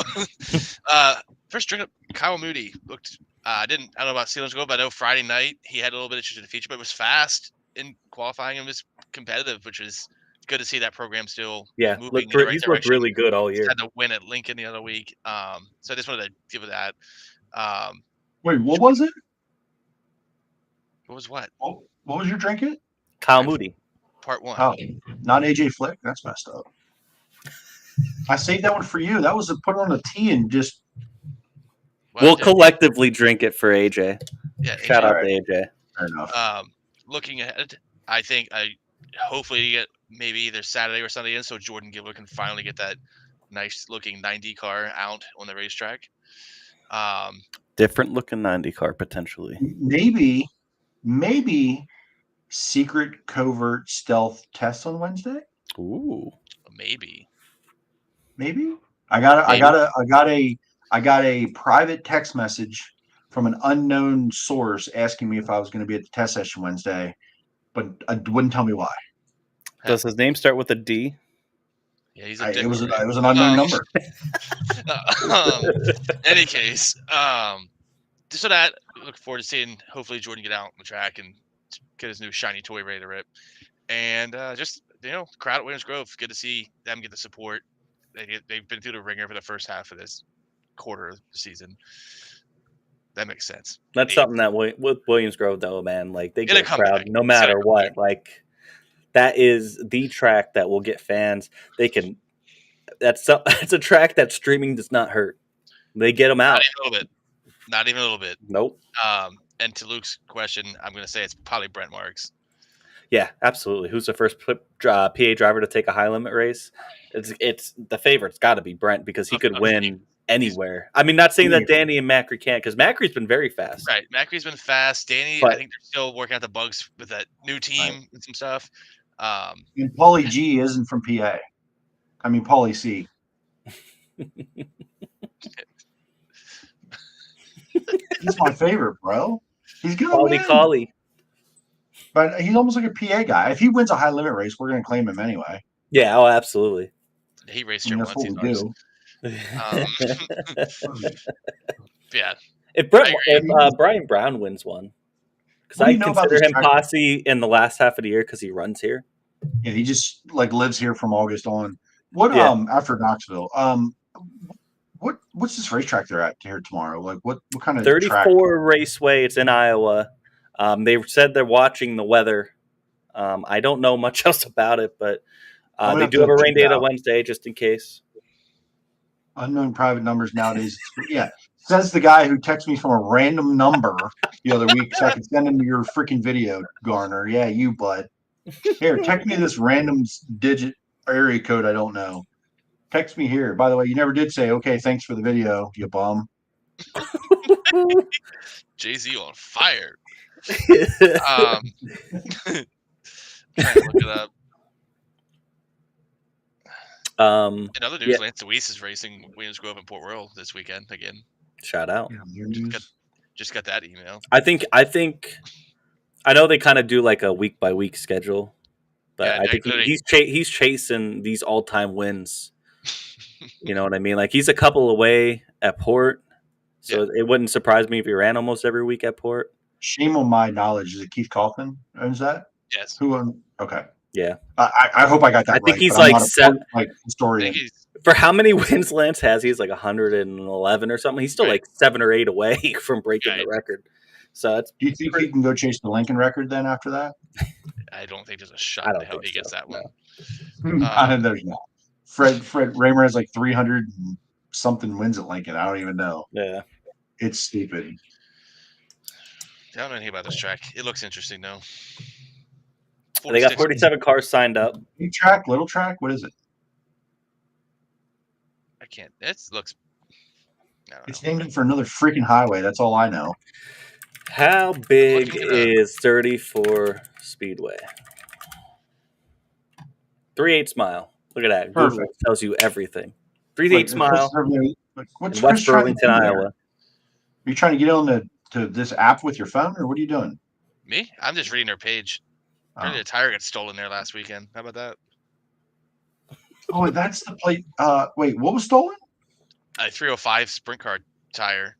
first, drink up. Kyle Moody looked I don't know about Selinsgrove, but I know Friday night he had a little bit of interest in the feature, but it was fast in qualifying and was competitive, which was good to see that program still moving in the right he's looked direction. really good all Just year. had to win at Lincoln the other week. So I just wanted to give it that. Wait, what was it? What was what? What was your drink it? Kyle Moody. Part 1. Oh, not AJ Flick. That's messed up. I saved that one for you. That was to put on a tea and just. We'll collectively drink it for AJ. Yeah, Shout out to AJ. Fair enough. Looking ahead, I think hopefully you get maybe either Saturday or Sunday in, so Jordan Gibler can finally get that nice looking 90 car out on the racetrack. Different looking 90 car potentially. Maybe secret covert stealth test on Wednesday. Ooh. Maybe. I got a private text message from an unknown source asking me if I was going to be at the test session Wednesday, but wouldn't tell me why. Does his name start with a D? Yeah, he's it was an unknown number. Any case, just so that look forward to seeing hopefully Jordan get out on the track and get his new shiny toy ready to rip. And just crowd at Williams Grove, good to see them get the support. They've been through the ringer for the first half of this quarter of the season. That makes sense. That's something that with Williams Grove though, man, like they get a crowd no It's matter what. Like that is the track that will get fans. They can. It's a track that streaming does not hurt. They get them out. Not even a little bit. Nope. And to Luke's question, I'm going to say it's probably Brent Marks. Yeah, absolutely. Who's the first PA driver to take a high limit race? It's the favorite's got to be Brent because he could win anywhere. I mean, not saying that Danny and Macri can't because Macri's been very fast. Right, Macri's been fast. Danny, I think they're still working out the bugs with that new team and some stuff. And Paulie G isn't from PA. I mean, Paulie C. He's my favorite, bro. He's gonna win. Paulie. But he's almost like a PA guy. If he wins a high limit race, we're going to claim him anyway. Yeah, oh, absolutely. He raced here once. He's do. Yeah. If Brian Brown wins one, because I consider him posse in the last half of the year because he runs here. Yeah, he just lives here from August on. What after Knoxville? What's this racetrack they're at here tomorrow? Like what kind of 34 track? Raceway. It's in Iowa. They said they're watching the weather. I don't know much else about it, but they do have a rain date on Wednesday just in case. Unknown private numbers nowadays. Yeah, says the guy who texted me from a random number the other week so I could send him your freaking video, Garner. Yeah, you bud. Here, text me this random digit area code I don't know. Text me here. By the way, you never did say, okay, thanks for the video, you bum. Jay-Z on fire. Trying to look it up. In other news, Lance Deweese is racing Williams Grove and Port Royal this weekend again. Shout out. Just got that email. I think I know they kind of do like a week by week schedule, but I think he's chasing these all time wins. You know what I mean? Like he's a couple away at Port, so it wouldn't surprise me if he ran almost every week at Port. Shame on my knowledge. Is it Keith Kaufman owns that? Yes. Who? Okay. Yeah. I hope I got that right. I think he's like historian. For how many wins Lance has, he's like 111 or something. He's still like 7 or 8 away from breaking the record. So do you think he can go chase the Lincoln record then after that? I don't think there's a shot in hell he gets that one. There's not. Fred Raymer has like 300 and something wins at Lincoln. I don't even know. Yeah. It's stupid. I don't know anything about this track. It looks interesting though. They got 47 cars signed up. Big track, little track, what is it? I can't. It looks. It's named for another freaking highway. That's all I know. How big is 34 Speedway? 3/8 mile. Look at that. Google tells you everything. 3/8 mile. What's in West Burlington, Iowa. Are you trying to get on to this app with your phone, or what are you doing? Me? I'm just reading their page. Apparently, a tire got stolen there last weekend. How about that? Oh, that's the plate. Wait, what was stolen? A 305 sprint car tire.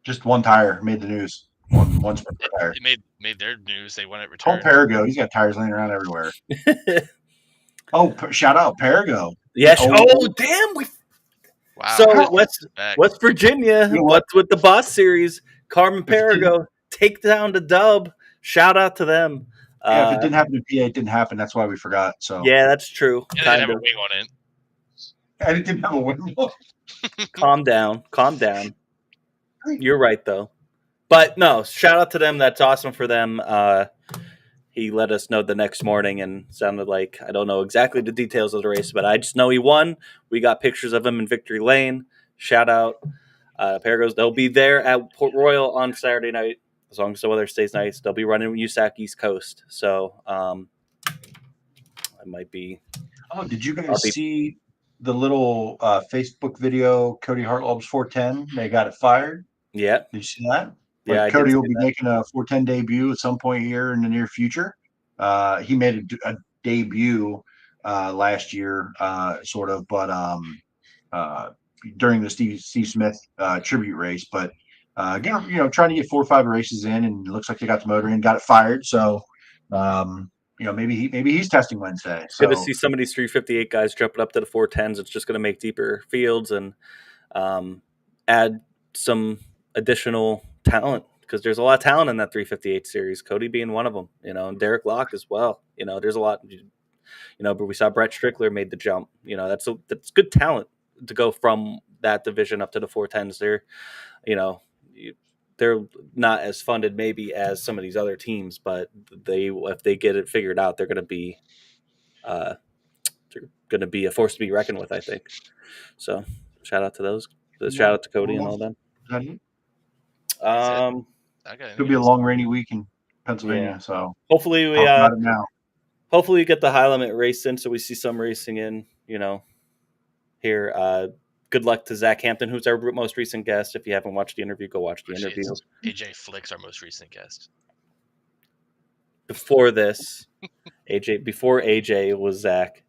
Just one tire made the news. One spare tire. It made their news. They want it Call returned. Perigo. He's got tires laying around everywhere. Shout out Perigo. Yes. Damn. Wow. So West Virginia. You know what? What's with the Boss Series? Carmen Perigo take down the dub. Shout out to them. Yeah, if it didn't happen to PA, it didn't happen. That's why we forgot. So yeah, that's true. It didn't have a wing on it. And it didn't have a wing on it. Calm down. You're right though. But no, shout out to them. That's awesome for them. He let us know the next morning and sounded like, I don't know exactly the details of the race, but I just know he won. We got pictures of him in Victory Lane. Shout out. Perigos, they'll be there at Port Royal on Saturday night. As long as the weather stays nice, they'll be running USAC East Coast. So I might be. Oh, did you guys see the little Facebook video? Cody Hartlob's 410. They got it fired. Yeah. Did you see that? Yeah. Cody will be making a 410 debut at some point here in the near future. He made a debut last year, sort of, but during the Steve Smith tribute race. But again, trying to get 4 or 5 races in, and it looks like they got the motor in, got it fired. So, maybe he's testing Wednesday. So good to see some of these 358 guys jumping up to the 410s. It's just going to make deeper fields and add some additional talent, because there's a lot of talent in that 358 series. Cody being one of them, and Derek Locke as well. There's a lot. But we saw Brett Strickler made the jump. That's good talent to go from that division up to the 410s. They're not as funded maybe as some of these other teams, but if they get it figured out, they're going to be a force to be reckoned with, I think. So shout out to those. Shout out to Cody and all them. It'll be a long rainy week in Pennsylvania. So hopefully we get the high limit race in, so we see some racing in. Here. Good luck to Zach Hampton, who's our most recent guest. If you haven't watched the interview, go watch the interview. AJ Flick's our most recent guest. Before this, before AJ was Zach.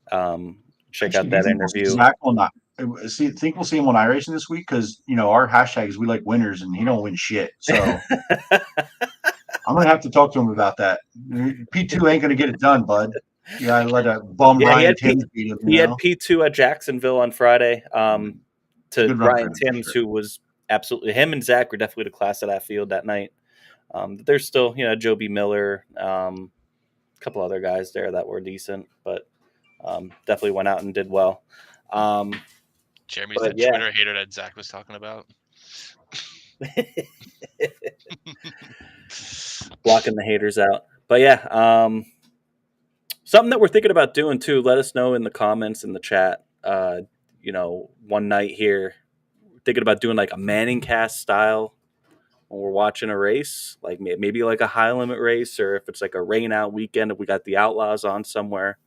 Check out that interview. Zach will not. Think we'll see him on iRacing this week, because our hashtag is we like winners, and he don't win shit. So I'm gonna have to talk to him about that. P2 ain't gonna get it done, bud. Yeah, I let a bum Ryan Timms beat him. He had P2 at Jacksonville on Friday. To Ryan Timms, who was absolutely, him and Zach were definitely the class of that field that night. There's still, Joby Miller, a couple other guys there that were decent, but definitely went out and did well. Jeremy's the Twitter hater that Zach was talking about. Blocking the haters out. But yeah, something that we're thinking about doing too, let us know in the comments in the chat. One night here, thinking about doing like a Manning cast style when we're watching a race, like maybe like a high limit race, or if it's like a rain out weekend, if we got the Outlaws on somewhere,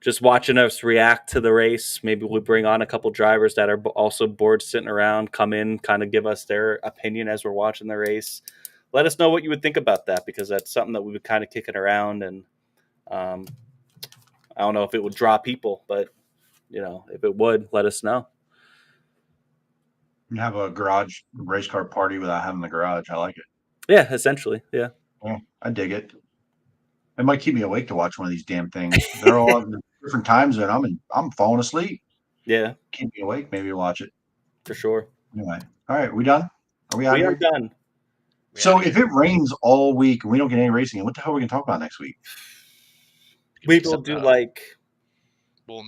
just watching us react to the race. Maybe we bring on a couple drivers that are also bored sitting around, come in, kind of give us their opinion as we're watching the race. Let us know what you would think about that, because that's something that we've been kind of kicking around, and I don't know if it would draw people, but if it would, let us know. Have a garage race car party without having the garage. I like it. Yeah, essentially. Yeah. Yeah, I dig it. It might keep me awake to watch one of these damn things. They're all in different times, and I'm falling asleep. Yeah. Keep me awake. Maybe watch it. For sure. Anyway. All right. We done? Are we out here? We are done. So if it rains all week and we don't get any racing, what the hell are we going to talk about next week? We will do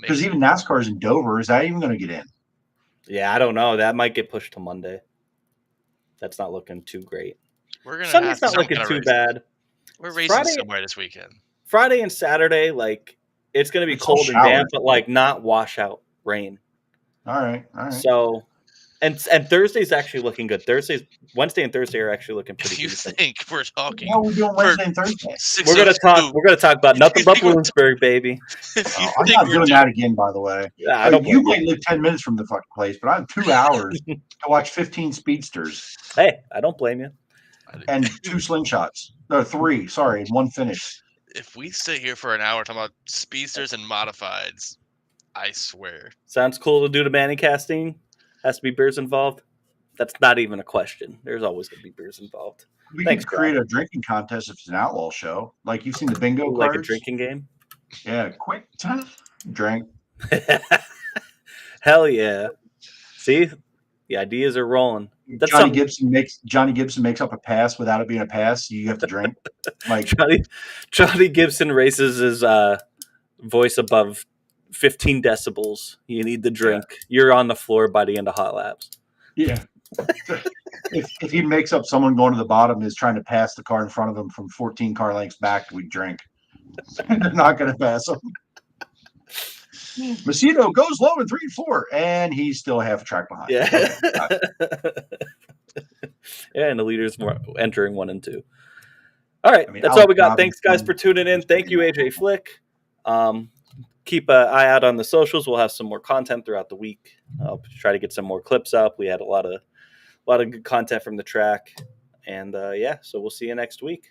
because even NASCAR's in Dover. Is that even going to get in? Yeah, I don't know. That might get pushed to Monday. That's not looking too great. Sunday's not looking too bad. We're racing somewhere this weekend. Friday and Saturday, it's going to be cold and damp, but not washout rain. All right. So, and Thursday's actually looking good. Wednesday and Thursday are actually looking pretty good. You think we're talking? How are we doing Wednesday and Thursday? We're gonna talk about nothing but Bloomsburg, baby. I'm not doing that again, by the way. Yeah, you might live 10 minutes from the fucking place, but I have 2 hours to watch 15 speedsters. Hey, I don't blame you. And 2 slingshots. No, 3. Sorry, 1 finish. If we sit here for an hour talking about speedsters and modifieds, I swear. Sounds cool to do the Manning casting. Has to be beers involved. That's not even a question. There's always going to be beers involved. We Thanks, could create a drinking contest if it's an outlaw show. Like you've seen the bingo like cards. a drinking game. Yeah, quick drink. Hell yeah! See, the ideas are rolling. That's Johnny Gibson makes up a pass without it being a pass. You have to drink. Like Johnny Gibson raises his voice above 15 decibels. You need the drink. Yeah. You're on the floor by the end of Hot Laps. Yeah. if he makes up someone going to the bottom is trying to pass the car in front of him from 14 car lengths back, we drink. They're not going to pass him. Macedo goes low in 3 and 4, and he's still half a track behind. Yeah. Okay, yeah, and the leader's entering 1 and 2. All right, that's all we got. Thanks, guys, for tuning in. Thank you, AJ Flick. Keep an eye out on the socials. We'll have some more content throughout the week. I'll try to get some more clips up. We had a lot of good content from the track, and so we'll see you next week.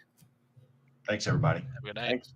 Thanks, everybody. Have a good night. Thanks.